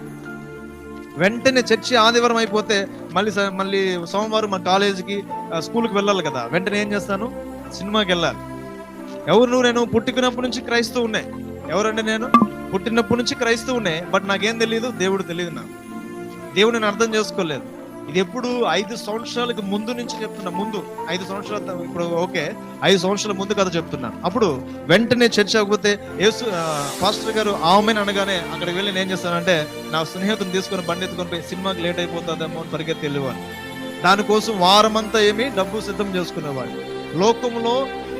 వెంటనే చర్చి ఆదివారం అయిపోతే మళ్ళీ సోమవారం మా కాలేజీకి స్కూల్కి వెళ్ళాలి కదా. వెంటనే ఏం చేస్తాను, సినిమాకి వెళ్ళాలి. నేను పుట్టినప్పటి నుంచి క్రైస్తవునే. ఎవరంటే నేను పుట్టినప్పటి నుంచి క్రైస్తవునే. బట్ నాకేం తెలియదు, దేవుడు తెలియదు. నాకు దేవుడు నేను అర్థం చేసుకోలేదు. ఇది ఎప్పుడు 5 సంవత్సరాలకు ముందు నుంచి చెప్తున్నా. ముందు 5 సంవత్సరాలు, ఇప్పుడు ఓకే 5 సంవత్సరాల ముందు కథ చెప్తున్నాను. అప్పుడు వెంటనే చర్చ అవ్వకపోతే పాస్టర్ గారు ఆమెన్ అనగానే అక్కడికి వెళ్ళి నేను ఏం చేస్తానంటే నా స్నేహితుని తీసుకొని బండి ఎత్తుకొని పోయి సినిమాకి లేట్ అయిపోతుందేమో అని పరిగెత్తి వెళ్ళేవాడు. దానికోసం వారమంతా డబ్బు సిద్ధం చేసుకునేవాడు. లోకంలో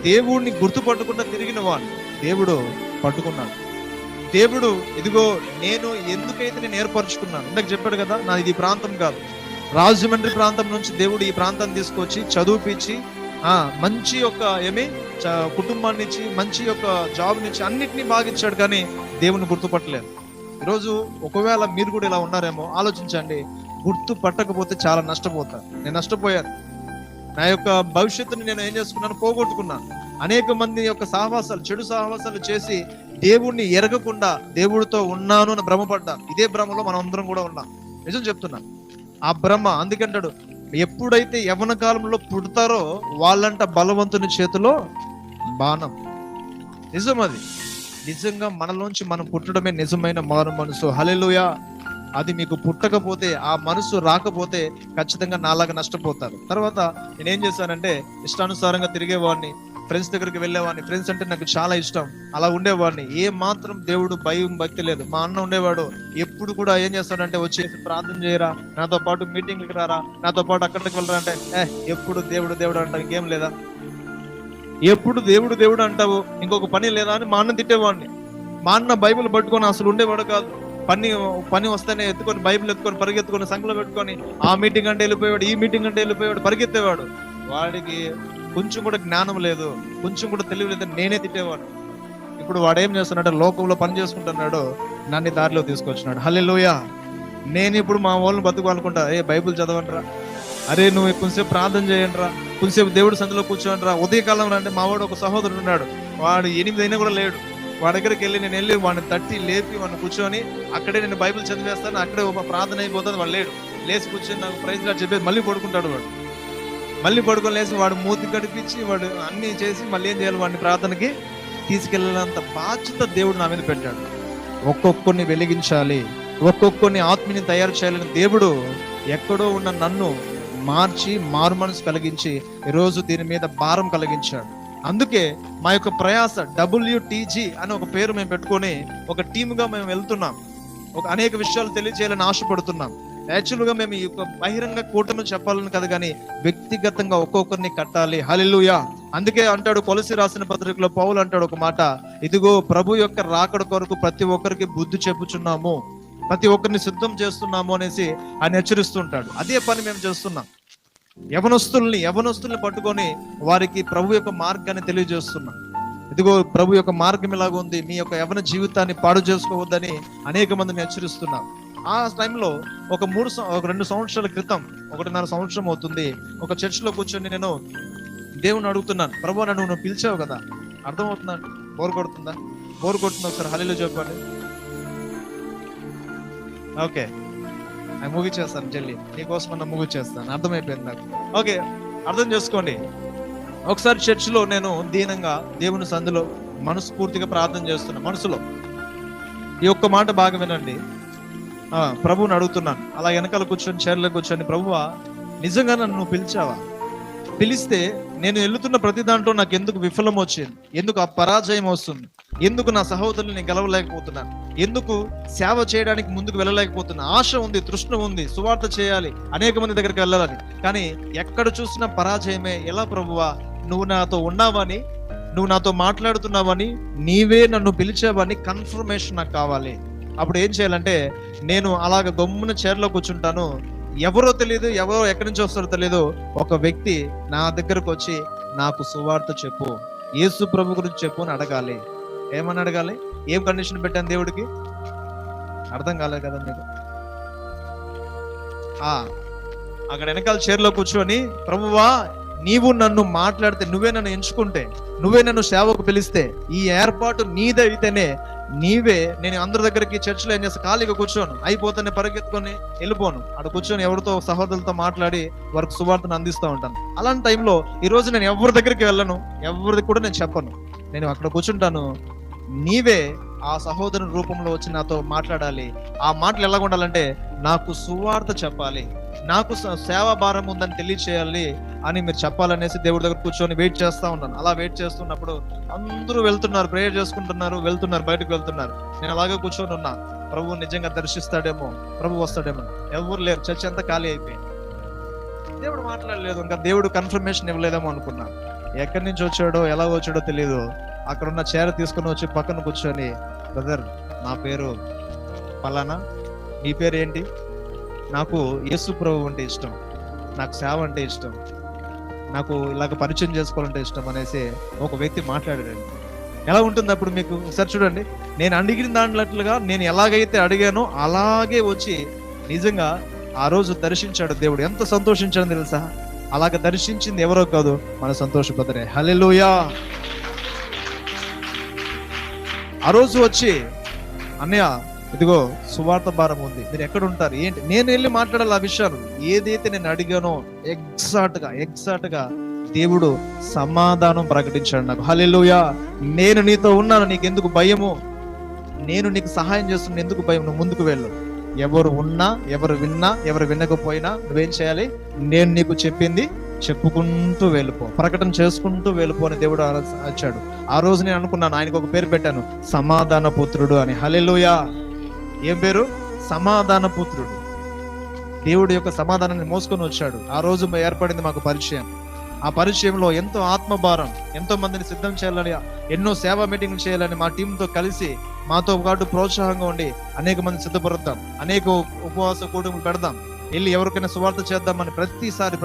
దేవుడిని గుర్తుపట్టకుండా తిరిగిన వాడు దేవుడు పట్టుకున్నాడు. దేవుడు ఇదిగో నేను ఎందుకైతే నేను ఏర్పరచుకున్నాను, ఇందాక చెప్పాడు కదా, నా ఇది ప్రాంతం కాదు, రాజమండ్రి ప్రాంతం నుంచి దేవుడు ఈ ప్రాంతాన్ని తీసుకొచ్చి చదువుపిచ్చి మంచి యొక్క కుటుంబాన్ని ఇచ్చి మంచి యొక్క జాబ్ నుంచి అన్నిటినీ బాగిచ్చాడు. కానీ దేవుని గుర్తుపట్టలేదు. ఈరోజు ఒకవేళ మీరు కూడా ఇలా ఉన్నారేమో ఆలోచించండి. గుర్తుపట్టకపోతే చాలా నష్టపోతారు. నేను నష్టపోయాను. నా యొక్క భవిష్యత్తుని నేను ఏం చేసుకున్నాను, పోగొట్టుకున్నాను. అనేక మంది యొక్క సహవాసాలు, చెడు సహవాసాలు చేసి దేవుణ్ణి ఎరగకుండా దేవుడితో ఉన్నాను అని భ్రమపడ్డాను. ఇదే భ్రమలో మనం అందరం కూడా ఉన్నాం. నిజం చెప్తున్నాను. ఆ భ్రమ అందుకంటాడు, ఎప్పుడైతే యవ్వన కాలంలో పుడతారో వాళ్ళంట బలవంతుని చేతిలో బాణం. నిజం అది. నిజంగా మనలోంచి మనం పుట్టడమే నిజమైన మారు మనసు. హల్లెలూయా. అది మీకు పుట్టకపోతే, ఆ మనసు రాకపోతే ఖచ్చితంగా నాలాగా నష్టపోతారు. తర్వాత నేనేం చేశానంటే ఇష్టానుసారంగా తిరిగేవాడిని, ఫ్రెండ్స్ దగ్గరికి వెళ్ళేవాడిని. ఫ్రెండ్స్ అంటే నాకు చాలా ఇష్టం. అలా ఉండేవాడిని. ఏ మాత్రం దేవుడు భయం భక్తి లేదు. మా అన్న ఉండేవాడు, ఎప్పుడు కూడా ఏం చేస్తాడంటే వచ్చేసి ప్రార్థన చేయరా, నాతో పాటు మీటింగ్లకి రారా, నాతో పాటు అక్కడికి వెళ్ళరా అంటే ఎప్పుడు దేవుడు దేవుడు అంటావు, ఇంకేం లేదా, ఎప్పుడు దేవుడు దేవుడు అంటావు, ఇంకొక పని లేదా అని మా అన్న తిట్టేవాడిని. మా అన్న బైబిల్ పట్టుకొని అసలు ఉండేవాడు కాదు. పని వస్తేనే ఎత్తుకొని బైబిల్ ఎత్తుకొని పరిగెత్తుకొని సంఖ్యలో పెట్టుకొని ఆ మీటింగ్ అంటే వెళ్ళిపోయాడు, ఈ మీటింగ్ అంటే వెళ్ళిపోయాడు, పరిగెత్తేవాడు. వాడికి కొంచెం కూడా జ్ఞానం లేదు, కొంచెం కూడా తెలివి లేదు. నేనే తిట్టేవాడు. ఇప్పుడు వాడు ఏం చేస్తున్నాడు, లోకంలో పని చేసుకుంటున్నాడు, నన్ను దారిలో తీసుకొచ్చినాడు. హల్లెలూయా. నేను ఇప్పుడు మా వాళ్ళని బతుకోవాలనుకుంటా, బైబిల్ చదవండిరా, అరే నువ్వు కొంచెంసేపు ప్రార్థన చేయండి రా, కొంచెంసేపు దేవుడి సందులో కూర్చోండి రా, ఉదయకాలం రండి. మా వాడు ఒక సహోదరుడు ఉన్నాడు, వాడు 8 అయినా కూడా లేడు. వాడి దగ్గరికి వెళ్ళి వాడిని తట్టి లేపి వాడిని కూర్చొని అక్కడే నేను బైబిల్ చదివేస్తాను, అక్కడే ఒక ప్రార్థన అయిపోతుంది. వాడు లేడు. లేచి కూర్చొని నాకు ప్రైజ్ లా చెప్పేది మళ్ళీ పడుకుంటాడు. వాడు మళ్ళీ పడుకొని లేచి వాడు మూతి కడిపించి వాడు అన్ని చేసి మళ్ళీ ఏం చేయాలి, వాడిని ప్రార్థనకి తీసుకెళ్ళినంత బాధ్యత దేవుడు నా మీద పెట్టాడు. ఒక్కొక్కరిని వెలిగించాలి, ఒక్కొక్కరిని ఆత్మని తయారు చేయాలని దేవుడు ఎక్కడో ఉన్న నన్ను మార్చి మారు మనసు కలిగించి ఈరోజు దీని మీద భారం కలిగించాడు. అందుకే మా యొక్క ప్రయాస WTG అని ఒక పేరు మేము పెట్టుకొని ఒక టీముగా మేము వెళ్తున్నాం. అనేక విషయాలు తెలియజేయాలని ఆశపడుతున్నాం. యాక్చువల్గా మేము ఈ యొక్క బహిరంగ కూటమి చెప్పాలని కదా, కానీ వ్యక్తిగతంగా ఒక్కొక్కరిని కట్టాలి. హల్లెలూయా. అందుకే అంటాడు కొలసి రాసిన పత్రికలో పౌలు అంటాడు ఒక మాట, ఇదిగో ప్రభు యొక్క రాకడ కొరకు ప్రతి ఒక్కరికి బుద్ధి చెప్పుచున్నాము, ప్రతి ఒక్కరిని సిద్ధం చేస్తున్నాము అనేసి ఆయన హెచ్చరిస్తుంటాడు. అదే పని మేము చేస్తున్నాం. యవనస్తుల్ని పట్టుకొని వారికి ప్రభు యొక్క మార్గాన్ని తెలియజేస్తున్నాం. ఇదిగో ప్రభు యొక్క మార్గం ఇలాగ ఉంది, మీ యొక్క యవన జీవితాన్ని పాడు చేసుకోవద్దని అనేక మందిని హెచ్చరిస్తున్నాం. ఆ టైంలో ఒక 2 సంవత్సరాల క్రితం, 1.5 సంవత్సరం అవుతుంది, ఒక చర్చిలో కూర్చొని నేను దేవుని అడుగుతున్నాను, ప్రభు నువ్వు పిలిచావు కదా, అర్థమవుతుందా, బోర్ కొడుతుందా, బోర్ కొడుతుందా, ఒకసారి హల్లెలూయా చెప్పండి. ఓకే, నేను ముగిచేస్తాను చెల్లి, నీకోసం అన్న ముగిచేస్తాను, అర్థమైపోయింది నాకు. ఓకే, అర్థం చేసుకోండి. ఒకసారి చర్చిలో నేను దీనంగా దేవుని సందులో మనస్ఫూర్తిగా ప్రార్థన చేస్తున్నా. మనసులో ఈ ఒక్క మాట బాగా వినండి. ప్రభువుని అడుగుతున్నాను, అలా వెనకాల కూర్చొని చైర్లో కూర్చొని, ప్రభువా నిజంగా నన్ను పిలిచావా? పిలిస్తే నేను వెళ్తున్న ప్రతి దాంట్లో నాకు ఎందుకు విఫలం వచ్చింది, ఎందుకు పరాజయం వస్తుంది, ఎందుకు నా సహోదరుల్ని గెలవలేకపోతున్నాను, ఎందుకు సేవ చేయడానికి ముందుకు వెళ్ళలేకపోతున్నా? ఆశ ఉంది, తృష్ణ ఉంది, సువార్త చేయాలి, అనేక మంది దగ్గరికి వెళ్ళాలని, కానీ ఎక్కడ చూసినా పరాజయమే. ఎలా ప్రభువా? నువ్వు నాతో ఉన్నావని, నువ్వు నాతో మాట్లాడుతున్నావని, నీవే నన్ను పిలిచావని కన్ఫర్మేషన్ నాకు కావాలి. అప్పుడు ఏం చేయాలంటే నేను అలాగ గమ్మున చైర్లో కూర్చుంటాను. ఎవరో తెలియదు, ఎవరో ఎక్కడి నుంచి వస్తారో తెలియదు, ఒక వ్యక్తి నా దగ్గరకు వచ్చి నాకు సువార్త చెప్పు, యేసు ప్రభు గురించి చెప్పు అని అడగాలి. ఏమని అడగాలి? ఏం కండిషన్ పెట్టాను దేవుడికి? అర్థం కాలేదు కదా మీకు? అక్కడ వెనకాల చైర్లో కూర్చొని, ప్రభువా నీవు నన్ను మాట్లాడితే, నువ్వే నన్ను ఎంచుకుంటే, నువ్వే నన్ను సేవకు పిలిస్తే, ఈ ఏర్పాటు నీదే అయితేనే నేను అందరి దగ్గరికి చర్చిలో ఏం చేస్తా, ఖాళీగా కూర్చోను, అయిపోతానే పరిగెత్తుకొని వెళ్ళిపోను. అక్కడ కూర్చొని ఎవరితో సహోదరులతో మాట్లాడి వారికి సువార్తను అందిస్తూ ఉంటాను. అలాంటి టైంలో ఈ రోజు నేను ఎవరి దగ్గరికి వెళ్ళను, ఎవరికి కూడా నేను చెప్పను. నేను అక్కడ కూర్చుంటాను. నీవే ఆ సహోదరుని రూపంలో వచ్చి నాతో మాట్లాడాలి. ఆ మాటలు ఎలా ఉండాలంటే, నాకు సువార్త చెప్పాలి, నాకు సేవా భారం ఉందని తెలియచేయాలి అని మీరు చెప్పాలనేసి దేవుడి దగ్గర కూర్చొని వెయిట్ చేస్తా ఉన్నాను. అలా వెయిట్ చేస్తున్నప్పుడు అందరూ వెళ్తున్నారు, ప్రేయర్ చేసుకుంటున్నారు, వెళ్తున్నారు, బయటకు వెళ్తున్నారు. నేను అలాగే కూర్చొని ఉన్నా. ప్రభు నిజంగా దర్శిస్తాడేమో, ప్రభు వస్తాడేమో. ఎవరు లేరు, చర్చ్ అంతా ఖాళీ అయిపోయింది. దేవుడు మాట్లాడలేదు, ఇంకా దేవుడు కన్ఫర్మేషన్ ఇవ్వలేదేమో అనుకున్నా. ఎక్కడి నుంచి వచ్చాడో ఎలా వచ్చాడో తెలియదు. అక్కడ ఉన్న చైర్ తీసుకుని వచ్చి పక్కన కూర్చొని, బ్రదర్ నా పేరు పలానా, నీ పేరు ఏంటి, నాకు యేసు ప్రభు అంటే ఇష్టం, నాకు సేవ అంటే ఇష్టం, నాకు ఇలాగ పరిచయం చేసుకోవాలంటే ఇష్టం అనేసి ఒక వ్యక్తి మాట్లాడాడు. ఎలా ఉంటుంది అప్పుడు మీకు ఒకసారి చూడండి. నేను అడిగిన దాంట్లుగా నేను ఎలాగైతే అడిగానో అలాగే వచ్చి నిజంగా ఆ రోజు దర్శించాడు దేవుడు. ఎంత సంతోషించాడో తెలుసా? అలాగ దర్శించింది ఎవరో కాదు, మన సంతోష బ్రదరే. హల్లెలూయా. ఆ రోజు వచ్చి, అన్నయ్య ఇదిగో సువార్త భారం ఉంది, మీరు ఎక్కడ ఉంటారు ఏంటి, నేను వెళ్ళి మాట్లాడాలి ఆ విషయాలు. ఏదైతే నేను అడిగానో ఎగ్జాక్ట్ గా దేవుడు సమాధానం ప్రకటించాడు నాకు. హల్లెలూయా. నేను నీతో ఉన్నాను, నీకు ఎందుకు భయము, నేను నీకు సహాయం చేస్తున్నా, ఎందుకు భయం, నువ్వు ముందుకు వెళ్ళు. ఎవరు ఉన్నా, ఎవరు విన్నా, ఎవరు వినకపోయినా నువ్వేం చేయాలి, నేను నీకు చెప్పింది చెప్పుకుంటూ వెళ్ళిపో, ప్రకటన చేసుకుంటూ వెళ్ళిపో అని దేవుడు వచ్చాడు. ఆ రోజు నేను అనుకున్నాను, ఆయనకు ఒక పేరు పెట్టాను, సమాధాన పుత్రుడు అని. హల్లెలూయా. ఏం పేరు? సమాధాన పుత్రుడు. దేవుడి యొక్క సమాధానాన్ని మోసుకొని వచ్చాడు. ఆ రోజు ఏర్పడింది మాకు పరిచయం. ఆ పరిచయంలో ఎంతో ఆత్మభారం, ఎంతో మందిని సిద్ధం చేయాలని, ఎన్నో సేవా మీటింగ్లు చేయాలని మా టీంతో కలిసి మాతో పాటు ప్రోత్సాహంగా ఉండి అనేక మంది సిద్ధపడతాం, అనేక ఉపవాస కూటములు పెడదాం, వెళ్ళి ఎవరికైనా సువార్త చేద్దామని ప్రతిసారి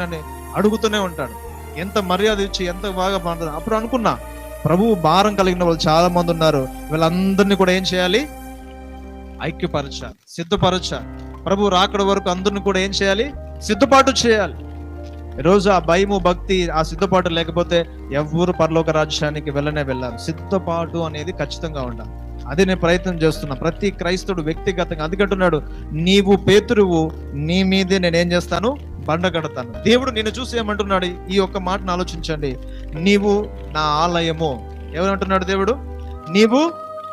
నన్ను అడుగుతూనే ఉంటాడు. ఎంత మర్యాద ఇచ్చి ఎంత బాగా మాట్లాడు. అప్పుడు అనుకున్నా, ప్రభువు భారం కలిగిన వాళ్ళు చాలా మంది ఉన్నారు, వీళ్ళందరినీ కూడా ఏం చేయాలి, ఐక్యపరచాలి, సిద్ధపరచాలి. ప్రభు రాకడ వరకు అందరిని కూడా ఏం చేయాలి, సిద్ధపాటు చేయాలి. ఈరోజు ఆ భయము, భక్తి, ఆ సిద్ధపాటు లేకపోతే ఎవరు పరలోక రాజ్యానికి వెళ్ళారు. సిద్ధపాటు అనేది ఖచ్చితంగా ఉండాలి. అది నేను ప్రయత్నం చేస్తున్నా. ప్రతి క్రైస్తవుడు వ్యక్తిగతంగా అందుకంటున్నాడు, నీవు పేతురువు, నీ మీదే నేనేం చేస్తాను, బండ కడతాను. దేవుడు నిన్ను చూసి ఏమంటున్నాడు? ఈ ఒక్క మాటను ఆలోచించండి. నీవు నా ఆలయము. ఎవరంటున్నాడు దేవుడు? నీవు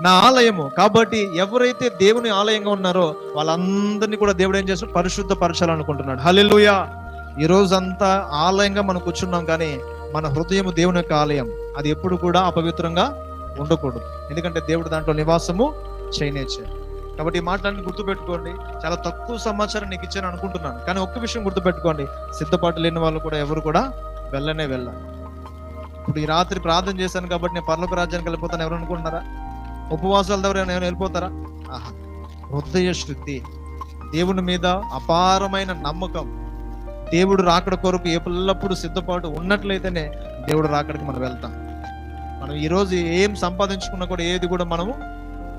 నా ఆలయము. కాబట్టి ఎవరైతే దేవుని ఆలయంగా ఉన్నారో వాళ్ళందరినీ కూడా దేవుడు ఏం చేస్తాడు, పరిశుద్ధపరచాలనుకుంటున్నాడు. హల్లెలూయా. ఈ రోజంతా ఆలయంగా మనం కూర్చున్నాం, కానీ మన హృదయం దేవుని యొక్క ఆలయం. అది ఎప్పుడు కూడా అపవిత్రంగా ఉండకూడదు, ఎందుకంటే దేవుడు దాంట్లో నివాసము చేయనేచ్చాడు. కాబట్టి ఈ మాటలన్నీ గుర్తుపెట్టుకోండి. చాలా తక్కువ సమాచారం నీకు ఇచ్చాను అనుకుంటున్నాను, కానీ ఒక్క విషయం గుర్తుపెట్టుకోండి, సిద్ధపాటు లేని వాళ్ళు కూడా ఎవరు కూడా వెళ్ళాలి. ఇప్పుడు ఈ రాత్రి ప్రార్థన చేశాను కాబట్టి నేను పరలోక రాజ్యానికి వెళ్ళిపోతాను ఎవరు అనుకుంటున్నారా? ఉపవాసాల ద్వారా ఏమైనా వెళ్ళిపోతారా? ఆహా. హృదయ శుద్ధి, దేవుని మీద అపారమైన నమ్మకం, దేవుడు రాకడ కొరకు ఎల్లప్పుడూ సిద్ధపాటు ఉన్నట్లయితేనే దేవుడు రాకడికి మనం వెళ్తాం. మనం ఈరోజు ఏం సంపాదించుకున్నా కూడా ఏది కూడా మనము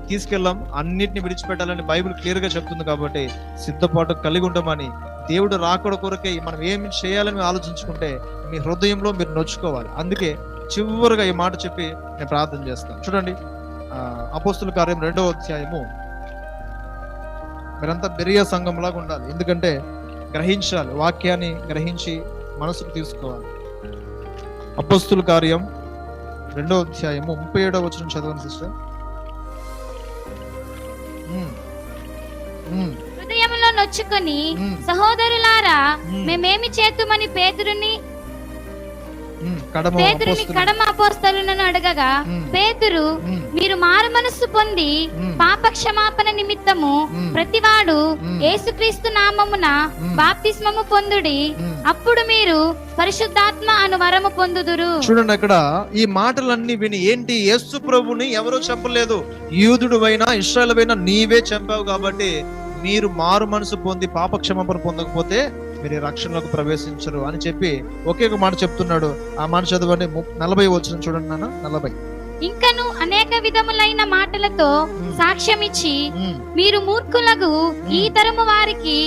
తీసుకెళ్ళాం, అన్నిటిని విడిచిపెట్టాలని బైబిల్ క్లియర్ గా చెప్తుంది. కాబట్టి సిద్ధపాటు కలిగి ఉండమని, దేవుడు రాకడ కొరకే మనం ఏమి చేయాలని ఆలోచించుకుంటే మీ హృదయంలో మీరు నొచ్చుకోవాలి. అందుకే చివరిగా ఈ మాట చెప్పి నేను ప్రార్థన చేస్తాను. చూడండి, అపోస్తుల కార్యం 2వ అధ్యాయము. మీరంతా బెరియా సంఘంలాగా ఉండాలి, ఎందుకంటే గ్రహించాలి, వాక్యాన్ని గ్రహించి మనసుకు తీసుకోవాలి. అపోస్తుల కార్యం 2వ అధ్యాయము 37వ వచనం చదవండి సిస్టర్. హృదయంలో నొచ్చుకొని, సహోదరులారా మేమేమి చేతుమని పేతురుని కడమ అపోస్తలులను అడగగా, పేతురు, మీరు మారు మనస్సు పొంది పాప క్షమాపణ నిమిత్తము ప్రతివాడు యేసుక్రీస్తు నామమున బాప్తిస్మము పొందుడి, అప్పుడు మీరు పరిశుద్ధాత్మ అను వరము పొందుదురు. చూడండి, అక్కడ ఈ మాటలన్నీ విని ఏంటి, యేసు ప్రభుని ఎవరో చంపలేదు, యూదుడు అయినా ఇశ్రాయేలువైనా నీవే చంపావు, కాబట్టి మీరు మారు మనసు పొంది పాప క్షమాపణ పొందకపోతే మీరు రక్షణలోకి ప్రవేశించరు అని చెప్పి ఒకే ఒక మాట చెప్తున్నాడు. ఆ మాట చదవండి, 40 వచనం చూడండి నాన్న. 40. ఇంకను అనేక విధములైన మాటలతో సాక్ష్యం ఇచ్చి, మీరు మూర్ఖులకు ఈ తరము వారికి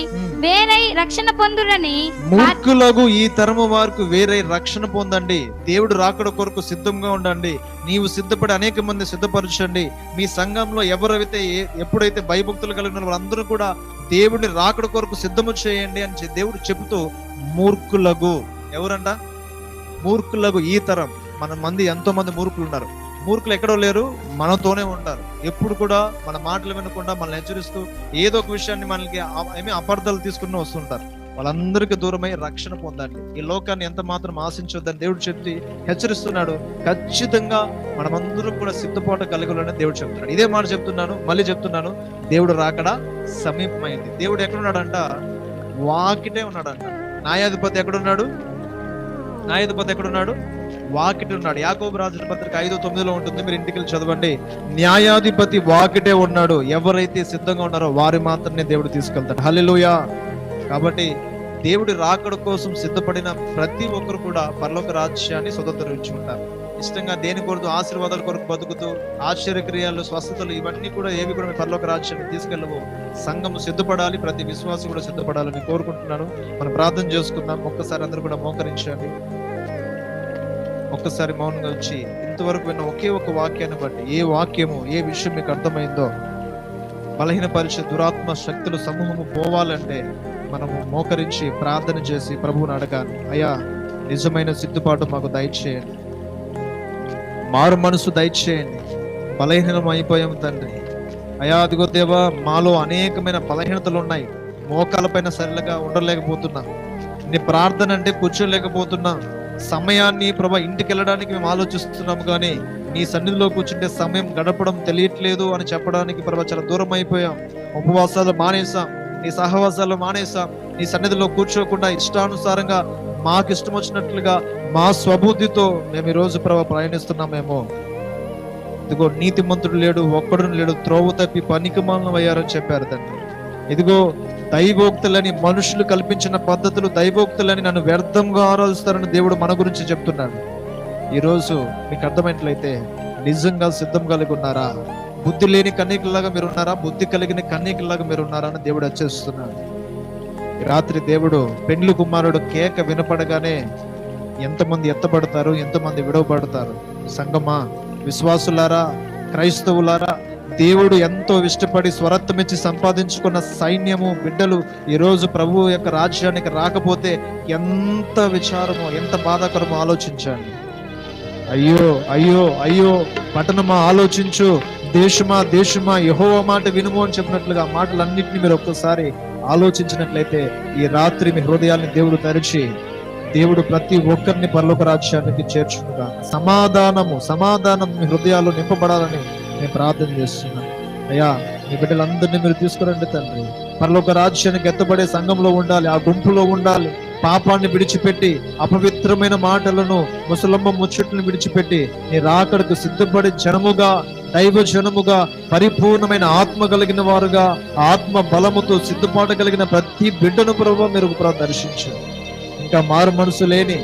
వేరై రక్షణ పొందురని మూర్ఖులకు ఈ తరము వారికి వేరే రక్షణ పొందండి. దేవుడు రాకడ కొరకు సిద్ధంగా ఉండండి. నీవు సిద్ధపడి అనేక మంది సిద్ధపరచండి. మీ సంఘంలో ఎవరైతే ఎప్పుడైతే భయభక్తులు కలిగిన వాళ్ళందరూ కూడా దేవుడిని రాకడ కొరకు సిద్ధము చేయండి అని దేవుడు చెబుతూ, మూర్ఖులకు, ఎవరంట? మూర్ఖులకు ఈ తరం. మన మంది ఎంతో మంది మూర్ఖులు ఉన్నారు. మూర్ఖులు ఎక్కడో లేరు, మనతోనే ఉంటారు. ఎప్పుడు కూడా మన మాటలు వినకుండా మనల్ని హెచ్చరిస్తూ ఏదో ఒక విషయాన్ని మనకి అపార్థాలు తీసుకుని వస్తుంటారు. వాళ్ళందరికీ దూరమై రక్షణ పొందండి. ఈ లోకాన్ని ఎంత మాత్రం ఆశించొద్దని దేవుడు చెప్పి హెచ్చరిస్తున్నాడు. ఖచ్చితంగా మనమందరం కూడా సిద్ధపాటు కలగాలని దేవుడు చెప్తున్నాడు. ఇదే మాట చెప్తున్నాను, మళ్ళీ చెప్తున్నాను, దేవుడు రాకడ సమీపమైంది. దేవుడు ఎక్కడున్నాడంట? వాకిటే ఉన్నాడంట. న్యాయాధిపతి ఎక్కడున్నాడు? న్యాయాధిపతి ఎక్కడున్నాడు? వాకిటి ఉన్నాడు. యాకోబు రాసిన పత్రిక 5:9 ఉంటుంది, మీరు ఇంటికి చదవండి. న్యాయాధిపతి వాకిటే ఉన్నాడు. ఎవరైతే సిద్ధంగా ఉన్నారో వారి మాత్రమే దేవుడు తీసుకెళ్తాడు. హల్లెలూయా. కాబట్టి దేవుడి రాకడ కోసం సిద్ధపడిన ప్రతి ఒక్కరు కూడా పరలోక రాజ్యాన్ని స్వతంత్రించుకుంటారు. ఇష్టంగా దేని కొరకు, ఆశీర్వాదాల కొరకు బతుకుతూ ఆశ్చర్యక్రియలు, స్వస్థతలు ఇవన్నీ కూడా ఏవి కూడా పరలోక రాజ్యాన్ని తీసుకెళ్ళవు. సంఘం సిద్ధపడాలి, ప్రతి విశ్వాసం కూడా సిద్ధపడాలని కోరుకుంటున్నాను. మనం ప్రార్థన చేసుకుందాం. ఒక్కసారి అందరూ కూడా మోకరించండి. ఒక్కసారి మౌనంగా వచ్చి ఇంతవరకు విన్న ఒకే ఒక వాక్యాన్ని బట్టి, ఏ వాక్యము, ఏ విషయం మీకు అర్థమైందో, బలహీనపరిచే దురాత్మ శక్తులు సమూహము పోవాలంటే మనము మోకరించి ప్రార్థన చేసి ప్రభువుని అడగాలి. అయ్యా, నిజమైన సిద్ధపాటు మాకు దయచేయండి, మారు మనసు దయచేయండి. బలహీనం అయిపోయాము తండ్రి. అయ్యా, అదిగో దేవా, మాలో అనేకమైన బలహీనతలు ఉన్నాయి. మోకాల పైన సరిగా ఉండలేకపోతున్నా, నీ ప్రార్థన అంటే కూర్చోలేకపోతున్నా. సమయాన్ని ప్రభా ఇంటికి వెళ్ళడానికి మేము ఆలోచిస్తున్నాము, కానీ నీ సన్నిధిలో కూర్చుంటే సమయం గడపడం తెలియట్లేదు అని చెప్పడానికి ప్రభా చాలా దూరం అయిపోయాం. ఉపవాసాలు మానేసాం, నీ సహవాసాలు మానేసాం. నీ సన్నిధిలో కూర్చోకుండా ఇష్టానుసారంగా మాకు ఇష్టం వచ్చినట్లుగా మా స్వబుద్ధితో మేము ఈరోజు ప్రభా ప్రయాణిస్తున్నామేమో. ఇదిగో నీతిమంతుడు లేడు, ఒక్కడు లేడు, త్రోవ తప్పి పనికిమాలిన అయ్యారని చెప్పారు తండ్రి. ఇదిగో దైవోక్తులని, మనుషులు కల్పించిన పద్ధతులు దైవోక్తులని నన్ను వ్యర్థంగా ఆరాధిస్తారని దేవుడు మన గురించి చెప్తున్నాడు. ఈరోజు మీకు అర్థమైనట్లయితే నిజంగా సిద్ధం కలిగి ఉన్నారా? బుద్ధి లేని కన్యకలాగా మీరు ఉన్నారా? బుద్ధి కలిగిన కన్యకలాగా మీరు ఉన్నారా అని దేవుడు హెచ్చరిస్తున్నాడు. రాత్రి దేవుడు పెండ్లి కుమారుడు కేక వినపడగానే ఎంతమంది ఎత్తబడతారు, ఎంతమంది విడవబడతారు? సంగమా, విశ్వాసులారా, క్రైస్తవులారా, దేవుడు ఎంతో ఇష్టపడి స్వరత్వమిచ్చి సంపాదించుకున్న సైన్యము, బిడ్డలు ఈరోజు ప్రభువు యొక్క రాజ్యానికి రాకపోతే ఎంత విచారమో, ఎంత బాధాకరమో ఆలోచించండి. అయ్యో అయ్యో అయ్యో పట్టణమా ఆలోచించు, దేశమా దేశమా యెహోవా మాట వినుము అని చెప్పినట్లుగా మాటలన్నింటినీ మీరు ఒక్కసారి ఆలోచించినట్లయితే ఈ రాత్రి మీ హృదయాన్ని దేవుడు తెరిచి, దేవుడు ప్రతి ఒక్కరిని పరలోక రాజ్యానికి చేర్చునుగా. సమాధానం మీ హృదయాలు నింపబడాలని నేను ప్రార్థన చేస్తున్నాను. అయ్యా, మీ బిడ్డలందరినీ మీరు తీసుకురండి తండ్రి. పరలోక రాజ్యానికి ఎత్తబడే సంఘంలో ఉండాలి, ఆ గుంపులో ఉండాలి. పాపాన్ని విడిచిపెట్టి, అపవిత్రమైన మాటలను, ముసలమ్మ ముచ్చట్లను విడిచిపెట్టి నీ రాకడకు సిద్ధపడే జనముగా, దైవ జనముగా, పరిపూర్ణమైన ఆత్మ కలిగిన వారుగా, ఆత్మ బలముతో సిద్ధపాటు కలిగిన ప్రతి బిడ్డను ప్రభువా మీరు దర్శించు. ఇంకా మారు మనసు లేని,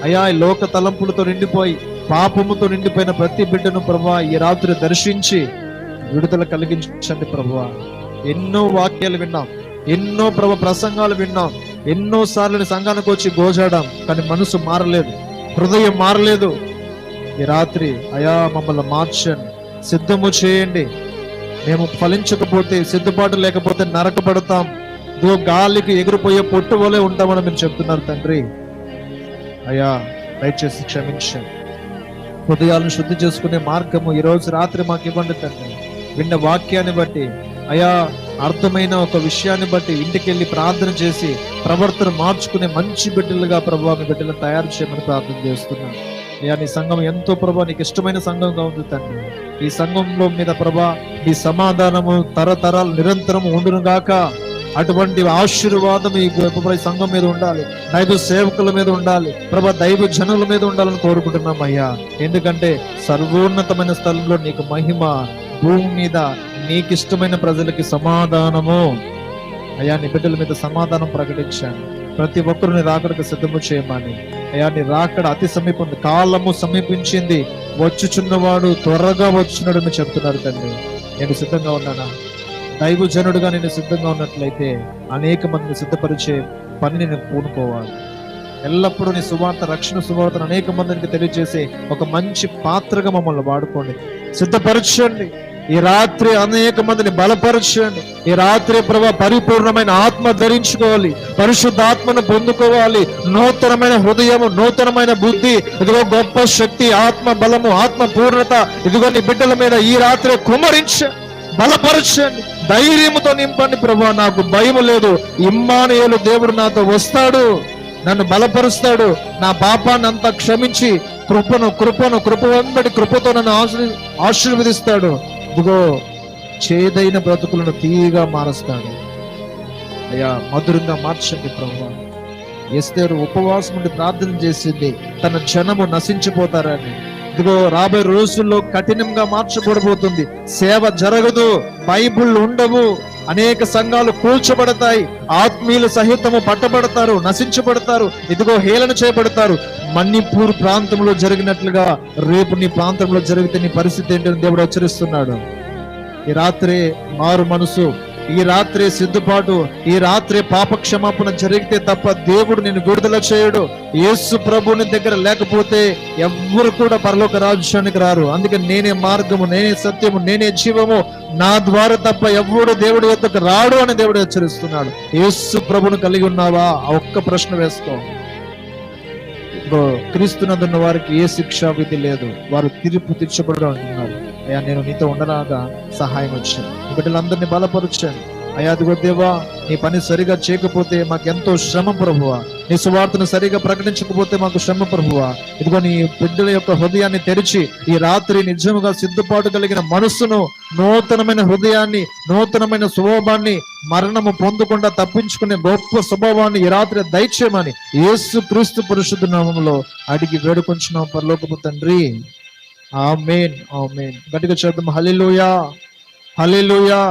అయా, ఈ లోక తలంపులతో నిండిపోయి పాపముతో నిండిపోయిన ప్రతి బిడ్డను ప్రభువా ఈ రాత్రి దర్శించి విడుదల కలిగించండి ప్రభువా. ఎన్నో వాక్యాలు విన్నాం, ఎన్నో ప్రసంగాలు విన్నాం, ఎన్నో సార్లు సంఘానికి వచ్చి గోజాడాం, కానీ మనసు మారలేదు, హృదయం మారలేదు. ఈ రాత్రి అయా మమ్మల్ని మార్చండి, సిద్ధము చేయండి. మేము ఫలించకపోతే, సిద్ధపాటు లేకపోతే నరకబడతాం, గాలికి ఎగిరిపోయే పొట్టు వలె ఉంటామని మీరు చెప్తున్నారు తండ్రి. అయ్యా, దయచేసి క్షమించండి. హృదయాలను శుద్ధి చేసుకునే మార్గము ఈ రోజు రాత్రి మాకు ఇవ్వండి తండ్రి. విన్న వాక్యాన్ని బట్టి, అయా, అర్థమైన ఒక విషయాన్ని బట్టి ఇంటికి వెళ్ళి ప్రార్థన చేసి ప్రవర్తన మార్చుకునే మంచి బిడ్డలుగా ప్రభువా మీ బిడ్డలను తయారు చేయమని ప్రార్థన చేస్తున్నాను. అయ్యా, నీ సంఘం ఎంతో ప్రభా నీకు ఇష్టమైన సంఘంగా ఉంది తండ్రి. ఈ సంఘంలో మీద ప్రభా ఈ సమాధానము తరతరాలు నిరంతరం ఉండును గాక. అటువంటి ఆశీర్వాదం ఈ సంఘం మీద ఉండాలి, దైవ సేవకుల మీద ఉండాలి ప్రభా, దైవ జనుల మీద ఉండాలని కోరుకుంటున్నాం అయ్యా. ఎందుకంటే సర్వోన్నతమైన స్థలంలో నీకు మహిమ, భూమి మీద నీకు ఇష్టమైన ప్రజలకి సమాధానము. అయ్యా, నీ బిడ్డల మీద సమాధానం ప్రకటించాను. ప్రతి ఒక్కరు నీ రాకడకు సిద్ధము చేయమని. అయ్యా, నీ రాకడ అతి సమీపం, కాలము సమీపించింది, వచ్చుచున్నవాడు త్వరగా వచ్చినాడు అని చెప్తున్నారు తండ్రి. నేను సిద్ధంగా ఉన్నానా? దైవ జనుడుగా నేను సిద్ధంగా ఉన్నట్లయితే అనేక మందిని సిద్ధపరిచే పని నేను పూనుకోవాలి. ఎల్లప్పుడూ నీ సువార్త, రక్షణ సువార్తను అనేక మందికి తెలియజేసే ఒక మంచి పాత్రగా మమ్మల్ని వాడుకోండి, సిద్ధపరచండి. ఈ రాత్రి అనేక మందిని బలపరచండి. ఈ రాత్రి ప్రభా పరిపూర్ణమైన ఆత్మ ధరించుకోవాలి, పరిశుద్ధాత్మను పొందుకోవాలి, నూతనమైన హృదయము, నూతనమైన బుద్ధి, ఇదిగో గొప్ప శక్తి, ఆత్మ బలము, ఆత్మ పూర్ణత ఇదిగో నీ బిడ్డల మీద ఈ రాత్రి కుమ్మరించండి, బలపరచండి, ధైర్యముతో నింపండి. ప్రభా నాకు భయము లేదు, ఇమ్మానుయేలు దేవుడు నాతో వస్తాడు, నన్ను బలపరుస్తాడు, నా పాపాన్ని అంతా క్షమించి కృప వెంబడి కృపతో నన్ను ఆశీర్వదిస్తాడు. ఇదిగో చేదైన బ్రతుకులను తీయగా మారుస్తాడు. అయ్యా మధురంగా మార్చండి ప్రభువా. ఎస్తేరు ఉపవాసం ఉండి ప్రార్థన చేసింది, తన జనము నశించిపోతారని. ఇదిగో రాబోయే రోజుల్లో కఠినంగా మార్చబడబోతుంది, సేవ జరగదు, బైబుల్ ఉండవు, అనేక సంఘాలు కూల్చబడతాయి, ఆత్మీయులు సహితము పట్టబడతారు, నశించబడతారు, ఇదిగో హేళన చేయబడతారు. మణిపూర్ ప్రాంతంలో జరిగినట్లుగా రేపు నీ ప్రాంతంలో జరిగితే నీ పరిస్థితి ఏంటని దేవుడు హెచ్చరిస్తున్నాడు. ఈ రాత్రి మారు మనసు, ఈ రాత్రి సిద్ధపాటు, ఈ రాత్రి పాప క్షమాపణ జరిగితే తప్ప దేవుడు నిన్ను విడుదల చేయడు. యేసు ప్రభుని దగ్గర లేకపోతే ఎవ్వరు కూడా పరలోక రాజ్యానికి రారు. అందుకే నేనే మార్గము, నేనే సత్యము, నేనే జీవము, నా ద్వారా తప్ప ఎవ్వడు దేవుడి వద్దకు రాడు అని దేవుడు హెచ్చరిస్తున్నాడు. యేసు ప్రభుని కలిగి ఉన్నావా? ఆ ఒక్క ప్రశ్న వేసుకో. క్రీస్తునందున్న వారికి ఏ శిక్షా విధి లేదు, వారు తీర్పు తీర్చబడరు అంటున్నారు. అయ్యా నేను నీతో ఉండరాగా సహాయం వచ్చాను, బిడ్డలందరినీ బలపరిచాను. అయ్యా అదిగో దేవా, నీ పని సరిగా చేయకపోతే మాకెంతో శ్రమ ప్రభువా, నీ సువార్తను సరిగా ప్రకటించకపోతే మాకు శ్రమ ప్రభువా. ఇదిగో నీ బిడ్డల యొక్క హృదయాన్ని తెరిచి ఈ రాత్రి నిజముగా సిద్ధపాటు కలిగిన మనస్సును, నూతనమైన హృదయాన్ని, నూతనమైన స్వభావాన్ని, మరణము పొందకుండా తప్పించుకునే గొప్ప స్వభావాన్ని ఈ రాత్రి దయచేయమని యేసు క్రీస్తు పరిశుద్ధ నామములో అడిగి వేడుకొంచున్నాం పరలోకపు తండ్రి. ఆమేన్, ఆమేన్. గట్టిగా చేద్దాం. హల్లెలూయా, హల్లెలూయా.